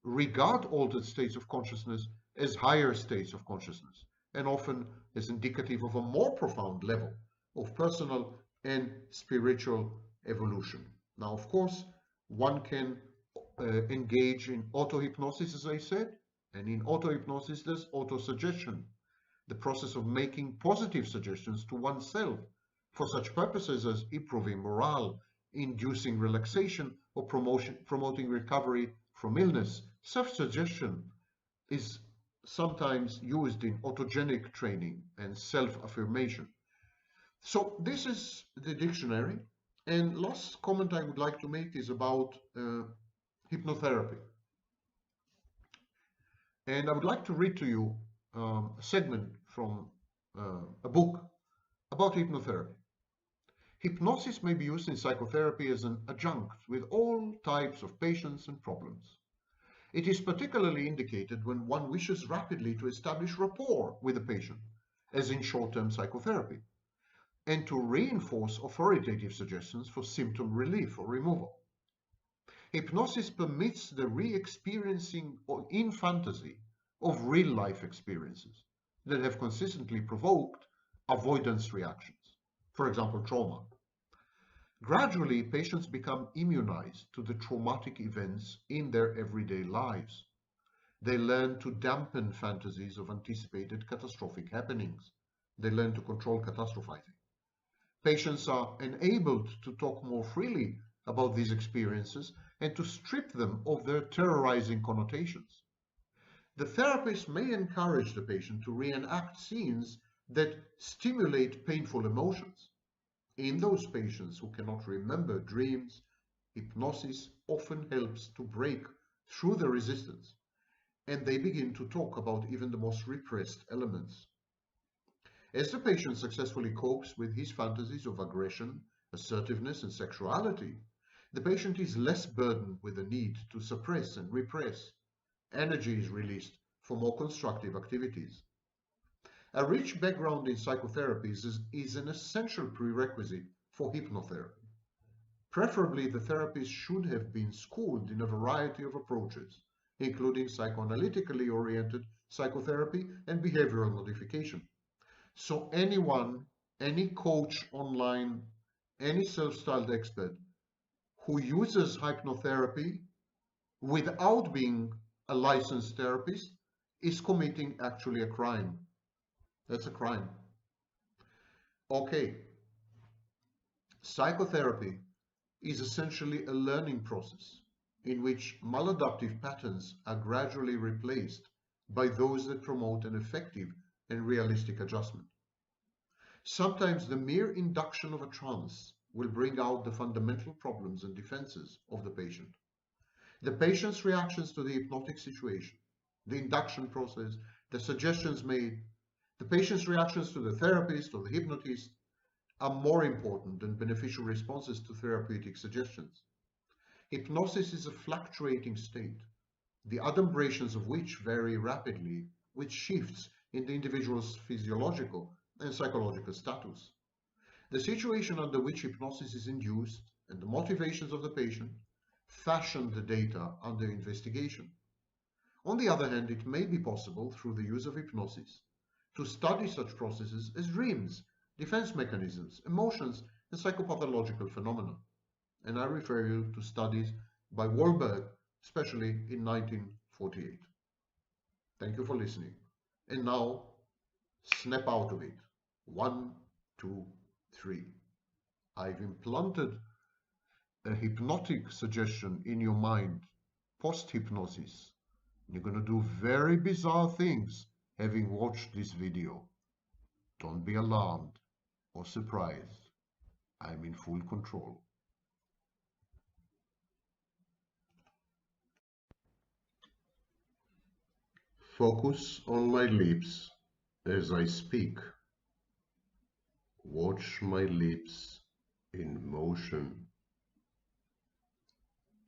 regard altered states of consciousness as higher states of consciousness, and often as indicative of a more profound level of personal and spiritual evolution. Now, of course, one can engage in auto-hypnosis, as I said, and in auto-hypnosis there's auto-suggestion, the process of making positive suggestions to oneself for such purposes as improving morale, inducing relaxation, or promoting recovery from illness. Self-suggestion is sometimes used in autogenic training and self-affirmation. So this is the dictionary. And last comment I would like to make is about hypnotherapy. And I would like to read to you a segment from a book about hypnotherapy. Hypnosis may be used in psychotherapy as an adjunct with all types of patients and problems. It is particularly indicated when one wishes rapidly to establish rapport with the patient, as in short-term psychotherapy, and to reinforce authoritative suggestions for symptom relief or removal. Hypnosis permits the re-experiencing in fantasy of real-life experiences that have consistently provoked avoidance reactions, for example, trauma. Gradually, patients become immunized to the traumatic events in their everyday lives. They learn to dampen fantasies of anticipated catastrophic happenings. They learn to control catastrophizing. Patients are enabled to talk more freely about these experiences and to strip them of their terrorizing connotations. The therapist may encourage the patient to reenact scenes that stimulate painful emotions. In those patients who cannot remember dreams, hypnosis often helps to break through the resistance, and they begin to talk about even the most repressed elements. As the patient successfully copes with his fantasies of aggression, assertiveness, and sexuality, the patient is less burdened with the need to suppress and repress. Energy is released for more constructive activities. A rich background in psychotherapy is an essential prerequisite for hypnotherapy. Preferably, the therapist should have been schooled in a variety of approaches, including psychoanalytically oriented psychotherapy and behavioral modification. So anyone, any coach online, any self-styled expert who uses hypnotherapy without being a licensed therapist is committing actually a crime. That's a crime. Okay, psychotherapy is essentially a learning process in which maladaptive patterns are gradually replaced by those that promote an effective and realistic adjustment. Sometimes the mere induction of a trance will bring out the fundamental problems and defenses of the patient. The patient's reactions to the hypnotic situation, the induction process, the suggestions made, the patient's reactions to the therapist or the hypnotist are more important than beneficial responses to therapeutic suggestions. Hypnosis is a fluctuating state, the adumbrations of which vary rapidly with shifts in the individual's physiological and psychological status. The situation under which hypnosis is induced and the motivations of the patient fashion the data under investigation. On the other hand, it may be possible through the use of hypnosis to study such processes as dreams, defense mechanisms, emotions, and psychopathological phenomena. And I refer you to studies by Wahlberg, especially in 1948. Thank you for listening. And now, snap out of it. 1, 2, 3. I've implanted a hypnotic suggestion in your mind, post-hypnosis. You're going to do very bizarre things having watched this video. Don't be alarmed or surprised. I'm in full control. Focus on my lips as I speak. Watch my lips in motion.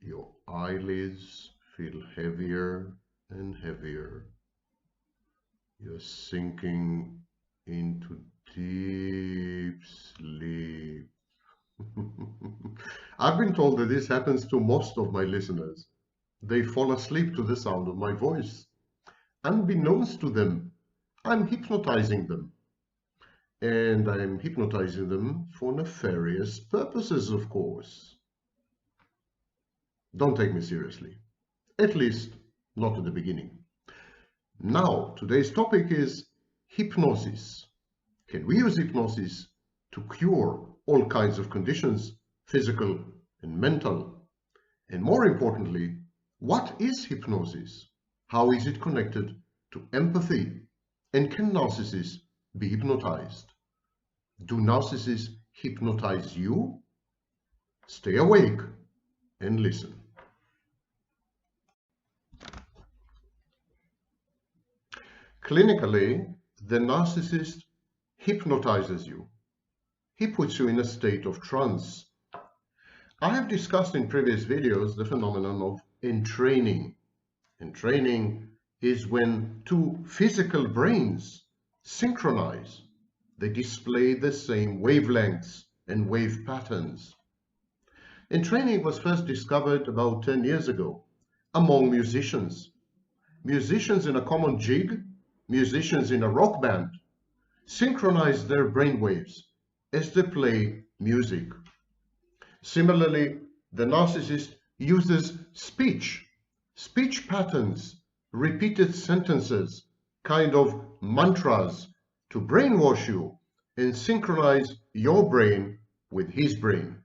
Your eyelids feel heavier and heavier. You're sinking into deep sleep. I've been told that this happens to most of my listeners. They fall asleep to the sound of my voice. Unbeknownst to them, I'm hypnotizing them. And I'm hypnotizing them for nefarious purposes, of course. Don't take me seriously. At least, not at the beginning. Now, today's topic is hypnosis. Can we use hypnosis to cure all kinds of conditions, physical and mental? And more importantly, what is hypnosis? How is it connected to empathy? And can narcissists be hypnotized? Do narcissists hypnotize you? Stay awake and listen. Clinically, the narcissist hypnotizes you. He puts you in a state of trance. I have discussed in previous videos the phenomenon of entraining. Entraining is when two physical brains synchronize. They display the same wavelengths and wave patterns. Entraining was first discovered about 10 years ago among musicians. Musicians in a common jig, musicians in a rock band, synchronize their brainwaves as they play music. Similarly, the narcissist uses speech patterns, repeated sentences, kind of mantras, to brainwash you and synchronize your brain with his brain.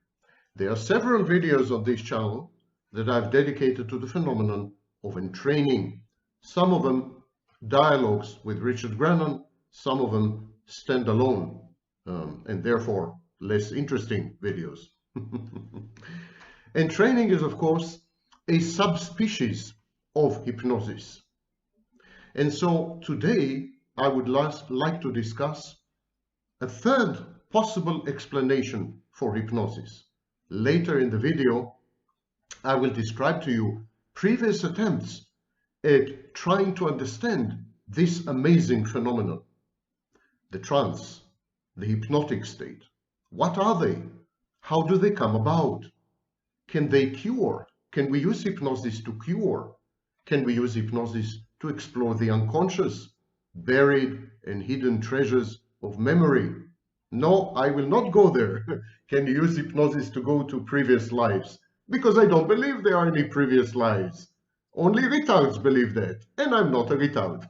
There are several videos on this channel that I've dedicated to the phenomenon of entraining. Some of them dialogues with Richard Grannon, some of them standalone, and therefore less interesting videos. Entraining is, of course, a subspecies of hypnosis. And so today I would like to discuss A third possible explanation for hypnosis. Later in the video, I will describe to you previous attempts at trying to understand this amazing phenomenon. The trance, the hypnotic state. What are they? How do they come about? Can they cure? Can we use hypnosis to cure? Can we use hypnosis to explore the unconscious, buried and hidden treasures of memory? No, I will not go there. Can you use hypnosis to go to previous lives? Because I don't believe there are any previous lives. Only retards believe that, and I'm not a retard.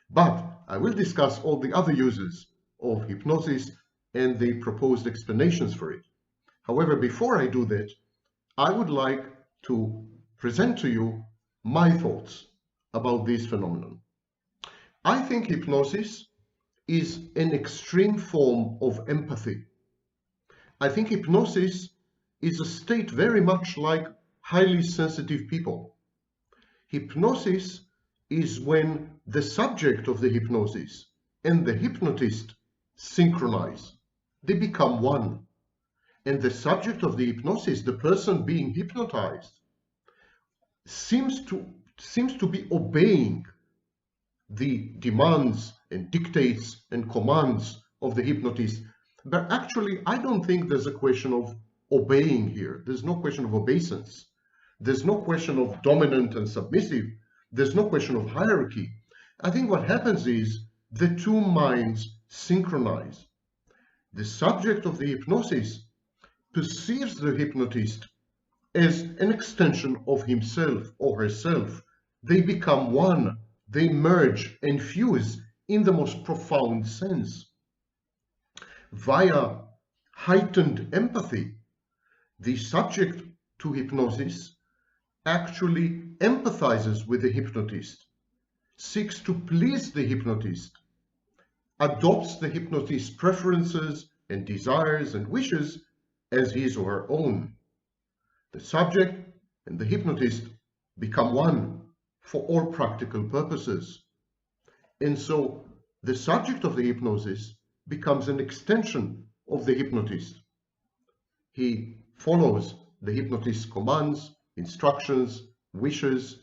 But I will discuss all the other uses of hypnosis and the proposed explanations for it. However, before I do that, I would like to present to you my thoughts about this phenomenon. I think hypnosis is an extreme form of empathy. I think hypnosis is a state very much like highly sensitive people. Hypnosis is when the subject of the hypnosis and the hypnotist synchronize. They become one. And the subject of the hypnosis, the person being hypnotized, seems to be obeying the demands and dictates and commands of the hypnotist. But actually, I don't think there's a question of obeying here. There's no question of obeisance. There's no question of dominant and submissive. There's no question of hierarchy. I think what happens is the two minds synchronize. The subject of the hypnosis perceives the hypnotist as an extension of himself or herself. They become one. They merge and fuse in the most profound sense. Via heightened empathy, the subject to hypnosis actually empathizes with the hypnotist, seeks to please the hypnotist, adopts the hypnotist's preferences and desires and wishes as his or her own. The subject and the hypnotist become one for all practical purposes. And so the subject of the hypnosis becomes an extension of the hypnotist. He follows the hypnotist's commands, instructions, wishes.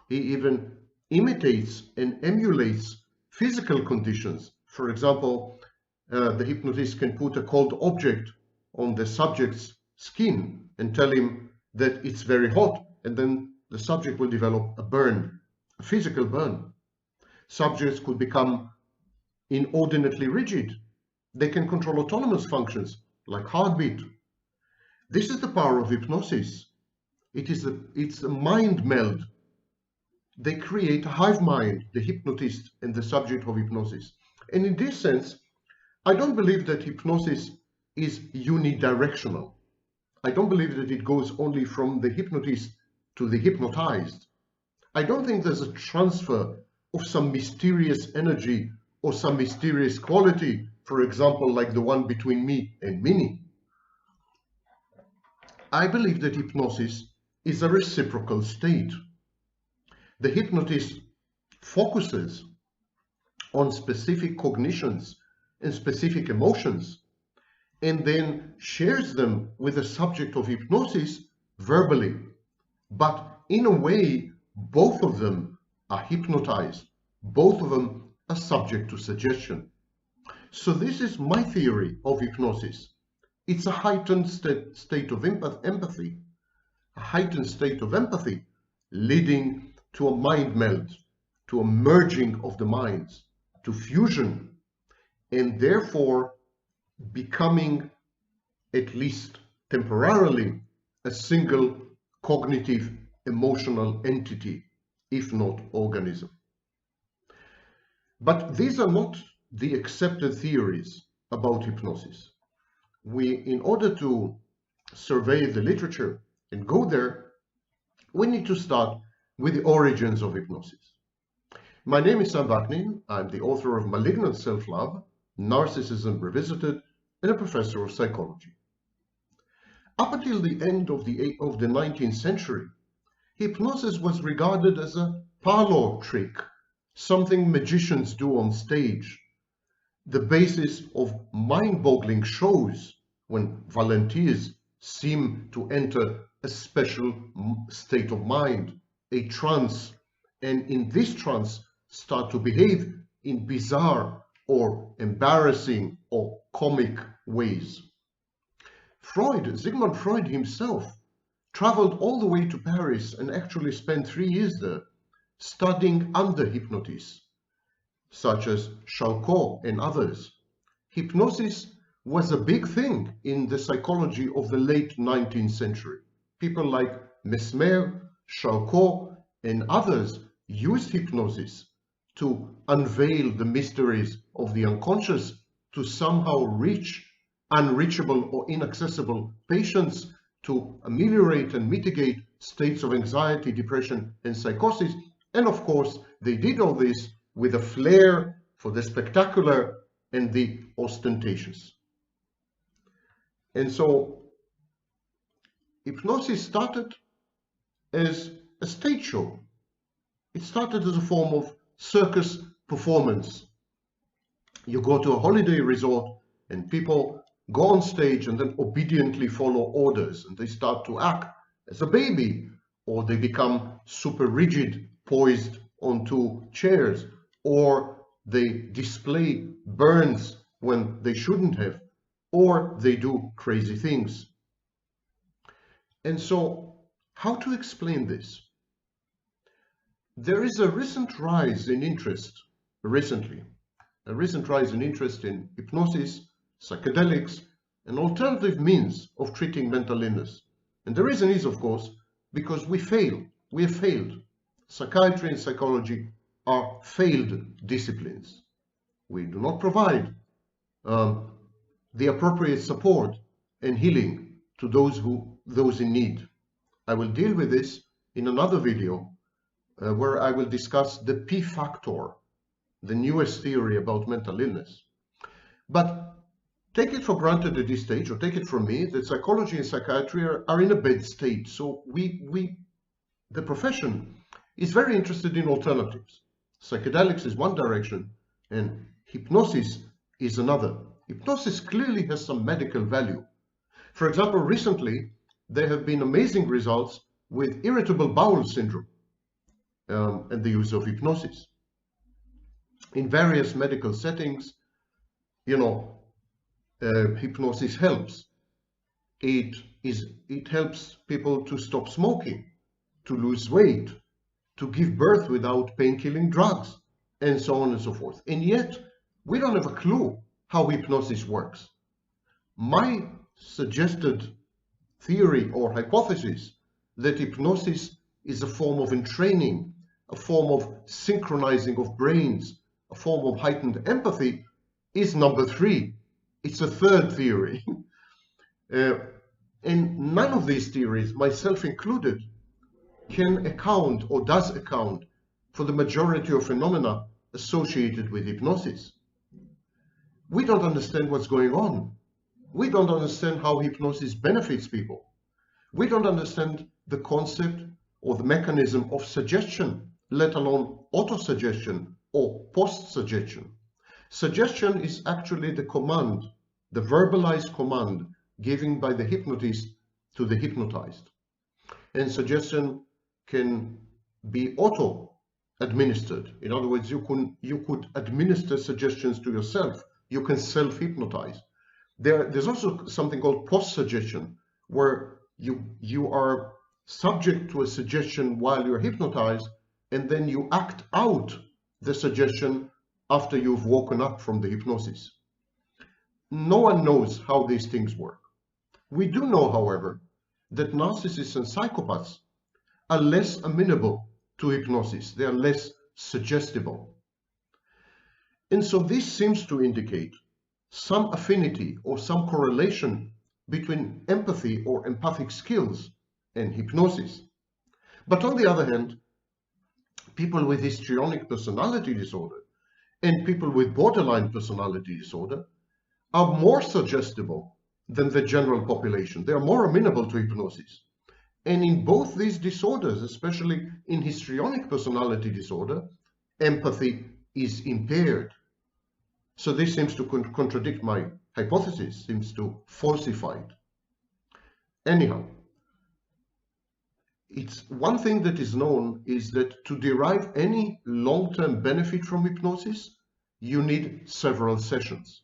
He even imitates and emulates physical conditions. For example, the hypnotist can put a cold object on the subject's skin and tell him that it's very hot, and then the subject will develop a burn, a physical burn. Subjects could become inordinately rigid. They can control autonomous functions like heartbeat. This is the power of hypnosis. It's a mind meld. They create a hive mind, the hypnotist and the subject of hypnosis. And in this sense, I don't believe that hypnosis is unidirectional. I don't believe that it goes only from the hypnotist to the hypnotized. I don't think there's a transfer of some mysterious energy or some mysterious quality, for example, like the one between me and Minnie. I believe that hypnosis is a reciprocal state. The hypnotist focuses on specific cognitions and specific emotions, and then shares them with the subject of hypnosis verbally. But in a way, both of them are hypnotized. Both of them are subject to suggestion. So this is my theory of hypnosis. It's a heightened state of empathy, a heightened state of empathy leading to a mind meld, to a merging of the minds, to fusion, and therefore becoming, at least temporarily, a single cognitive emotional entity, if not organism. But these are not the accepted theories about hypnosis. In order to survey the literature and go there, we need to start with the origins of hypnosis. My name is Sam Vaknin. I'm the author of Malignant Self-Love, Narcissism Revisited, and a professor of psychology. Up until the end of the 19th century, hypnosis was regarded as a parlor trick, something magicians do on stage. the basis of mind-boggling shows when volunteers seem to enter a special state of mind, a trance, and in this trance start to behave in bizarre or embarrassing or comic ways. Sigmund Freud himself, traveled all the way to Paris and actually spent 3 years there studying under hypnotists, such as Charcot and others. Hypnosis was a big thing in the psychology of the late 19th century. People like Mesmer, Charcot, and others used hypnosis to unveil the mysteries of the unconscious, to somehow reach unreachable or inaccessible patients, to ameliorate and mitigate states of anxiety, depression, and psychosis. And of course, they did all this with a flair for the spectacular and the ostentatious. And so hypnosis started as a stage show. It started as a form of circus performance. You go to a holiday resort and people go on stage and then obediently follow orders, and they start to act as a baby, or they become super rigid, poised onto chairs, or they display burns when they shouldn't have, or they do crazy things. And so, how to explain this? There is a recent rise in interest, a recent rise in interest in hypnosis, psychedelics, and alternative means of treating mental illness. And the reason is, of course, because we have failed. Psychiatry and psychology are failed disciplines. We do not provide the appropriate support and healing to those in need. I will deal with this in another video where I will discuss the P factor, the newest theory about mental illness. But take it for granted at this stage, or take it from me, that psychology and psychiatry are in a bad state. So the profession is very interested in alternatives. Psychedelics is one direction, and hypnosis is another. Hypnosis clearly has some medical value. For example, recently, there have been amazing results with irritable bowel syndrome and the use of hypnosis. In various medical settings, hypnosis helps. It helps people to stop smoking, to lose weight, to give birth without pain-killing drugs, and so on and so forth. And yet, we don't have a clue how hypnosis works. My suggested theory or hypothesis that hypnosis is a form of entraining, a form of synchronizing of brains, a form of heightened empathy is number 3. It's a third theory. And none of these theories, myself included, can account or does account for the majority of phenomena associated with hypnosis. We don't understand what's going on. We don't understand how hypnosis benefits people. We don't understand the concept or the mechanism of suggestion, let alone autosuggestion or post-suggestion. Suggestion is actually the command, the verbalized command given by the hypnotist to the hypnotized. And suggestion can be auto-administered. In other words, you could administer suggestions to yourself. You can self-hypnotize. There's also something called post-suggestion, where you are subject to a suggestion while you're hypnotized, and then you act out the suggestion after you've woken up from the hypnosis. No one knows how these things work. We do know, however, that narcissists and psychopaths are less amenable to hypnosis. They are less suggestible. And so this seems to indicate some affinity or some correlation between empathy or empathic skills and hypnosis. But on the other hand, people with histrionic personality disorder and people with borderline personality disorder are more suggestible than the general population. They are more amenable to hypnosis. And in both these disorders, especially in histrionic personality disorder, empathy is impaired. So this seems to contradict my hypothesis, seems to falsify it. Anyhow, it's one thing that is known is that to derive any long-term benefit from hypnosis, you need several sessions.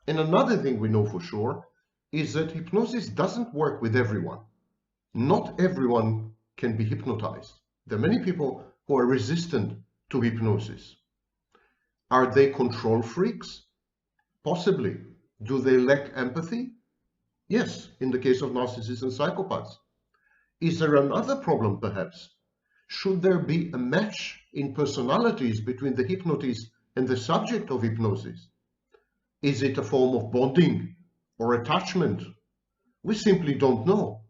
And another thing we know for sure is that hypnosis doesn't work with everyone. Not everyone can be hypnotized. There are many people who are resistant to hypnosis. Are they control freaks? Possibly. Do they lack empathy? Yes, in the case of narcissists and psychopaths. Is there another problem, perhaps? Should there be a match in personalities between the hypnotist and the subject of hypnosis? Is it a form of bonding or attachment? We simply don't know.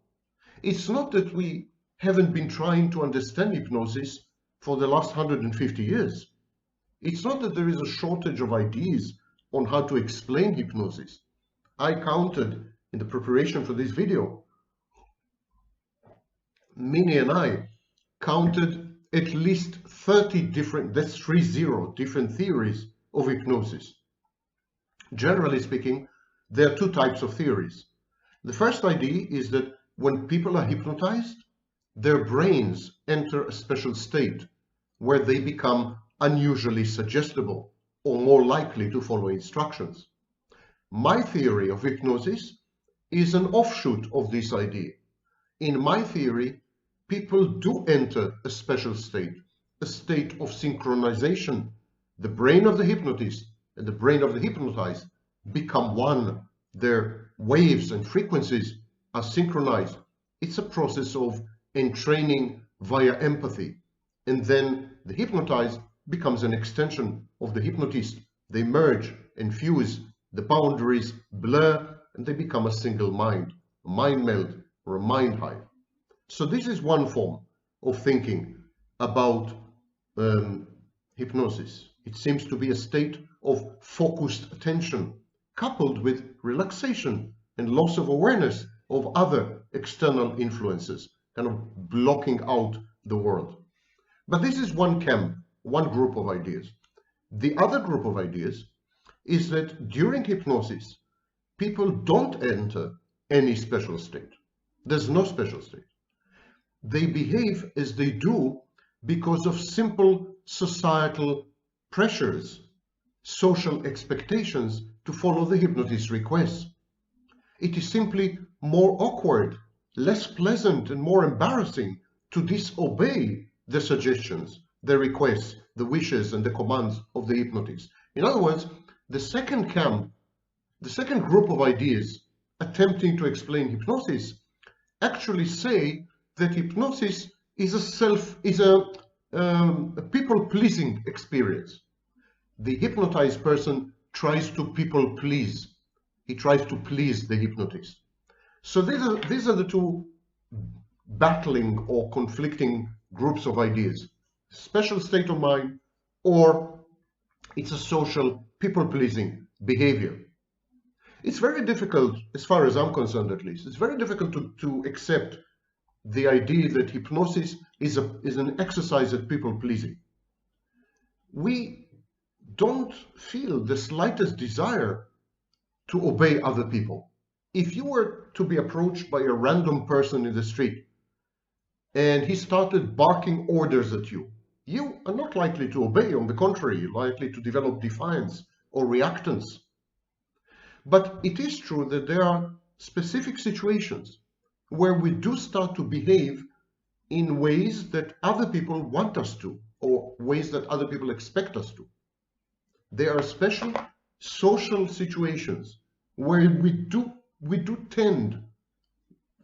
It's not that we haven't been trying to understand hypnosis for the last 150 years. It's not that there is a shortage of ideas on how to explain hypnosis. I counted in the preparation for this video, Minnie and I counted at least 30 different, that's 30 different theories of hypnosis. Generally speaking, there are two types of theories. The first idea is that when people are hypnotized, their brains enter a special state where they become unusually suggestible or more likely to follow instructions. My theory of hypnosis is an offshoot of this idea. In my theory, people do enter a special state, a state of synchronization. The brain of the hypnotist and the brain of the hypnotized become one. Their waves and frequencies are synchronized. It's a process of entraining via empathy. And then the hypnotized becomes an extension of the hypnotist. They merge and fuse, the boundaries blur, and they become a single mind, a mind meld or a mind hive. So this is one form of thinking about hypnosis. It seems to be a state of focused attention coupled with relaxation and loss of awareness of other external influences, kind of blocking out the world. But this is one camp, one group of ideas. The other group of ideas is that during hypnosis, people don't enter any special state. There's no special state. They behave as they do because of simple societal pressures, social expectations to follow the hypnotist's requests. It is simply more awkward, less pleasant, and more embarrassing to disobey the suggestions, the requests, the wishes, and the commands of the hypnotist. In other words, the second camp, the second group of ideas attempting to explain hypnosis actually say that hypnosis is a people-pleasing experience. The hypnotized person tries to people please. He tries to please the hypnotist. So these are the two battling or conflicting groups of ideas. Special state of mind, or it's a social people-pleasing behavior. It's very difficult, as far as I'm concerned at least, it's very difficult to accept the idea that hypnosis is an exercise at people-pleasing. We don't feel the slightest desire to obey other people. If you were to be approached by a random person in the street and he started barking orders at you, you are not likely to obey. On the contrary, you're likely to develop defiance or reactance. But it is true that there are specific situations where we do start to behave in ways that other people want us to, or ways that other people expect us to. There are special social situations where we do tend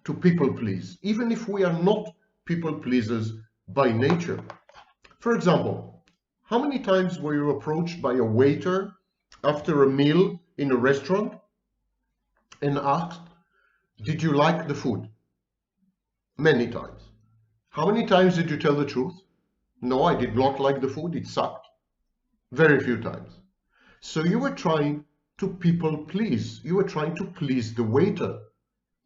to people please, even if we are not people pleasers by nature. For example, how many times were you approached by a waiter after a meal in a restaurant and asked, "Did you like the food?" Many times. How many times did you tell the truth? "No, I did not like the food, it sucked." Very few times. So you were trying to people please. You were trying to please the waiter.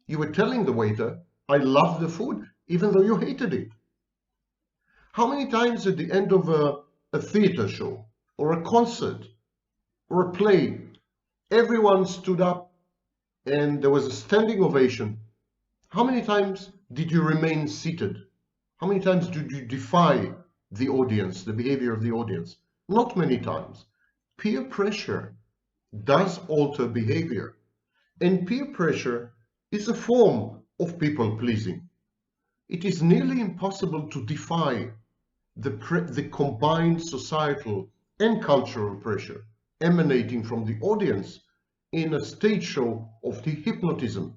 You were telling the waiter, "I love the food," even though you hated it. How many times at the end of a theater show or a concert or a play, everyone stood up and there was a standing ovation. How many times did you remain seated? How many times did you defy the audience, the behavior of the audience? Not many times. Peer pressure does alter behavior, and peer pressure is a form of people pleasing. It is nearly impossible to defy the combined societal and cultural pressure emanating from the audience in a stage show of the hypnotism.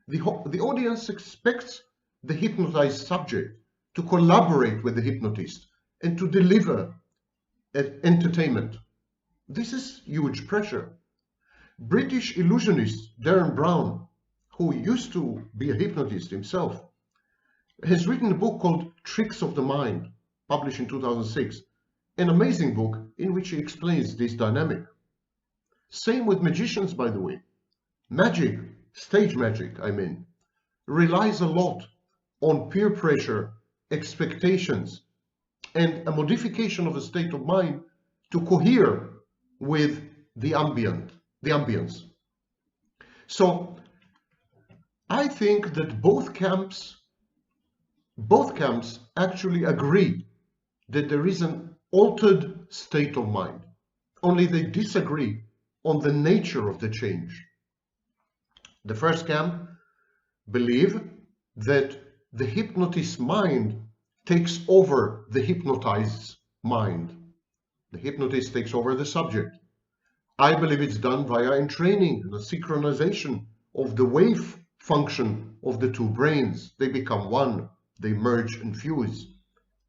The audience expects the hypnotized subject to collaborate with the hypnotist and to deliver entertainment. This is huge pressure. British illusionist Darren Brown, who used to be a hypnotist himself, has written a book called Tricks of the Mind, published in 2006, an amazing book in which he explains this dynamic. Same with magicians, by the way. Magic, stage magic, I mean, relies a lot on peer pressure, expectations, and a modification of a state of mind to cohere with the ambience. So I think that both camps actually agree that there is an altered state of mind, only they disagree on the nature of the change. The first camp believe that the hypnotist's mind takes over the hypnotized mind. The hypnotist takes over the subject. I believe it's done via entraining and a synchronization of the wave function of the two brains. They become one, they merge and fuse.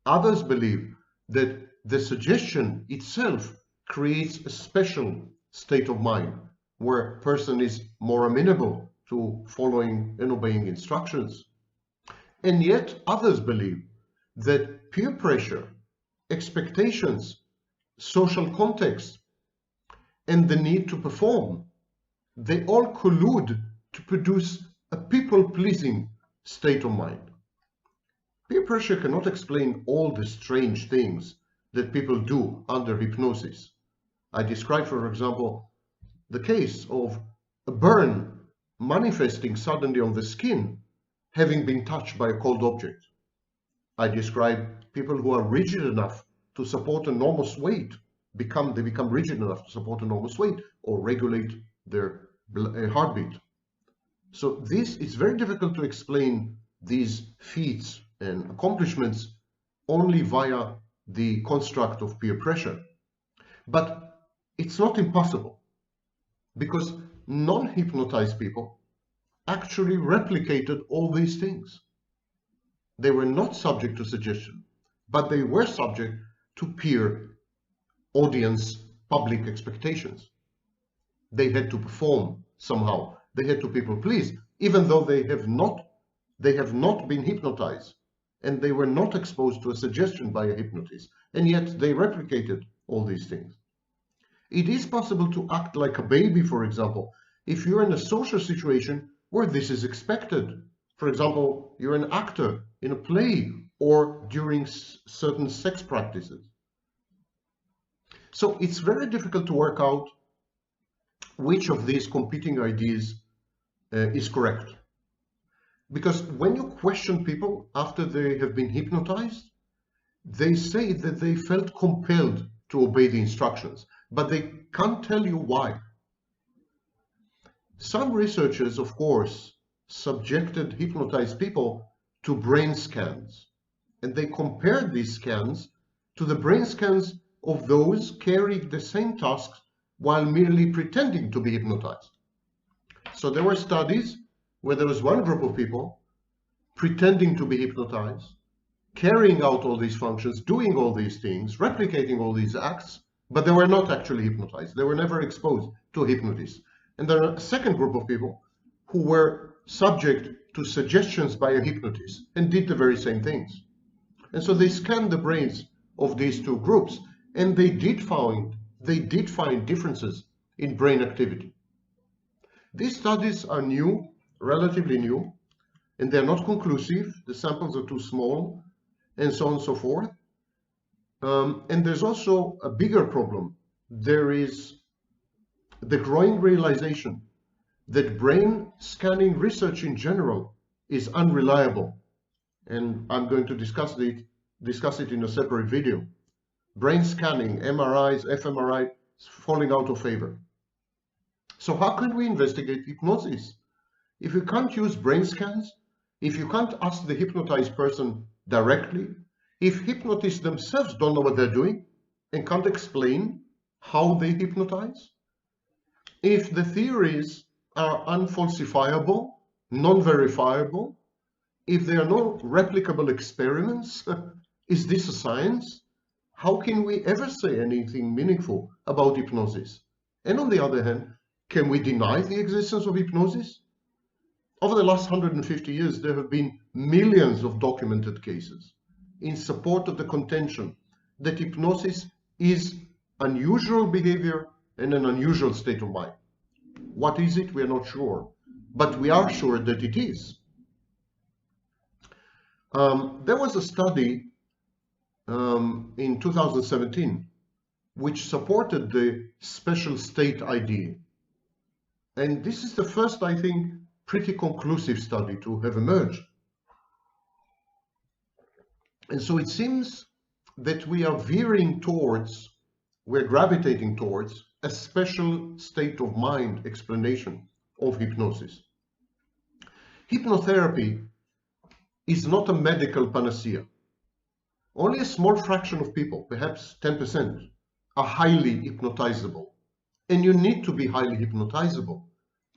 Others believe that the suggestion itself creates a special state of mind where a person is more amenable to following and obeying instructions. And yet others believe that peer pressure, expectations, social context, and the need to perform, they all collude to produce a people-pleasing state of mind. Peer pressure cannot explain all the strange things that people do under hypnosis. I described, for example, the case of a burn manifesting suddenly on the skin, having been touched by a cold object. I describe people who are rigid enough to support enormous weight, they become rigid enough to support enormous weight or regulate their heartbeat. So this is very difficult to explain these feats and accomplishments only via the construct of peer pressure. But it's not impossible, because non-hypnotized people actually replicated all these things. They were not subject to suggestion, but they were subject to peer, audience, public expectations. They had to perform somehow. They had to people please, even though they have not been hypnotized and they were not exposed to a suggestion by a hypnotist, and yet they replicated all these things. It is possible to act like a baby, for example, if you're in a social situation where this is expected. For example, you're an actor in a play or during certain sex practices. So it's very difficult to work out which of these competing ideas is correct. Because when you question people after they have been hypnotized, they say that they felt compelled to obey the instructions, but they can't tell you why. Some researchers, of course, subjected hypnotized people to brain scans, and they compared these scans to the brain scans of those carrying the same tasks while merely pretending to be hypnotized. So there were studies where there was one group of people pretending to be hypnotized, carrying out all these functions, doing all these things, replicating all these acts, but they were not actually hypnotized. They were never exposed to a hypnotist. And there are a second group of people who were subject to suggestions by a hypnotist and did the very same things. And so they scanned the brains of these two groups, and they did find differences in brain activity. These studies are new, relatively new, and they're not conclusive. The samples are too small, and so on and so forth. And there's also a bigger problem. There is the growing realization that brain scanning research in general is unreliable. And I'm going to discuss it in a separate video. Brain scanning, MRIs, fMRI, is falling out of favor. So how can we investigate hypnosis? If you can't use brain scans, if you can't ask the hypnotized person directly, if hypnotists themselves don't know what they're doing and can't explain how they hypnotize, if the theories are unfalsifiable, non-verifiable, if there are no replicable experiments, is this a science? How can we ever say anything meaningful about hypnosis? And on the other hand, can we deny the existence of hypnosis? Over the last 150 years, there have been millions of documented cases in support of the contention that hypnosis is unusual behavior and an unusual state of mind. What is it? We are not sure, but we are sure that it is. There was a study in 2017 which supported the special state idea. And this is the first, I think, pretty conclusive study to have emerged. And so it seems that we are we're gravitating towards a special state of mind explanation of hypnosis. Hypnotherapy is not a medical panacea. Only a small fraction of people, perhaps 10%, are highly hypnotizable. And you need to be highly hypnotizable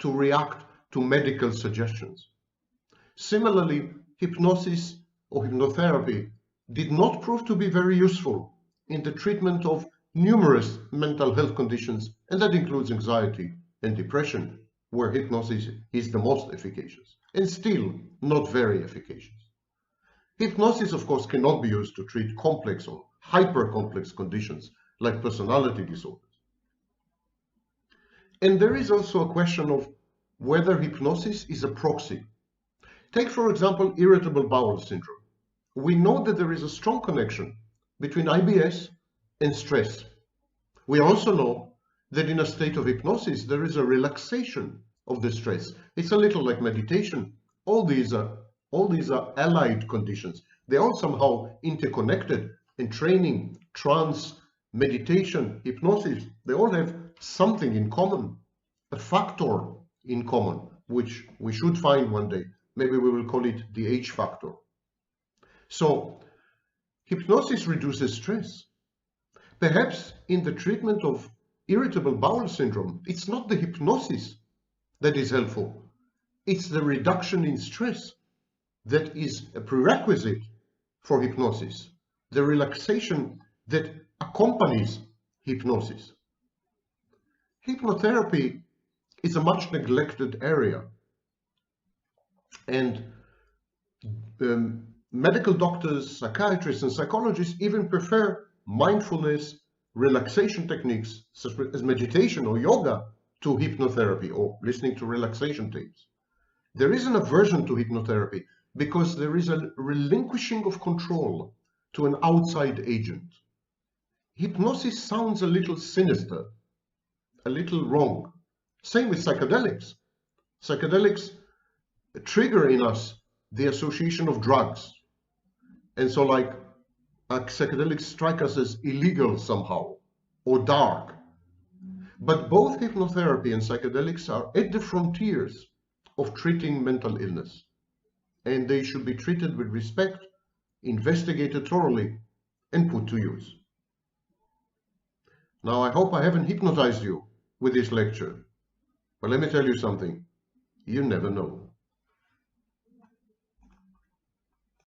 to react to medical suggestions. Similarly, hypnosis or hypnotherapy did not prove to be very useful in the treatment of numerous mental health conditions, and that includes anxiety and depression, where hypnosis is the most efficacious, and still not very efficacious. Hypnosis, of course, cannot be used to treat complex or hyper-complex conditions like personality disorders. And there is also a question of whether hypnosis is a proxy. Take, for example, irritable bowel syndrome. We know that there is a strong connection between IBS and stress. We also know that in a state of hypnosis, there is a relaxation of the stress. It's a little like meditation. All these are allied conditions. They're all somehow interconnected. Entraining, trance, meditation, hypnosis, they all have something in common, a factor in common, which we should find one day. Maybe we will call it the H factor. So, hypnosis reduces stress. Perhaps in the treatment of irritable bowel syndrome, it's not the hypnosis that is helpful. It's the reduction in stress that is a prerequisite for hypnosis, the relaxation that accompanies hypnosis. Hypnotherapy is a much neglected area, and medical doctors, psychiatrists, and psychologists even prefer mindfulness, relaxation techniques such as meditation or yoga to hypnotherapy or listening to relaxation tapes. There is an aversion to hypnotherapy because there is a relinquishing of control to an outside agent. Hypnosis sounds a little sinister, a little wrong. Same with psychedelics. Psychedelics trigger in us the association of drugs. And so like psychedelics strike us as illegal somehow or dark. But both hypnotherapy and psychedelics are at the frontiers of treating mental illness. And they should be treated with respect, investigated thoroughly, and put to use. Now, I hope I haven't hypnotized you with this lecture, but let me tell you something. You never know.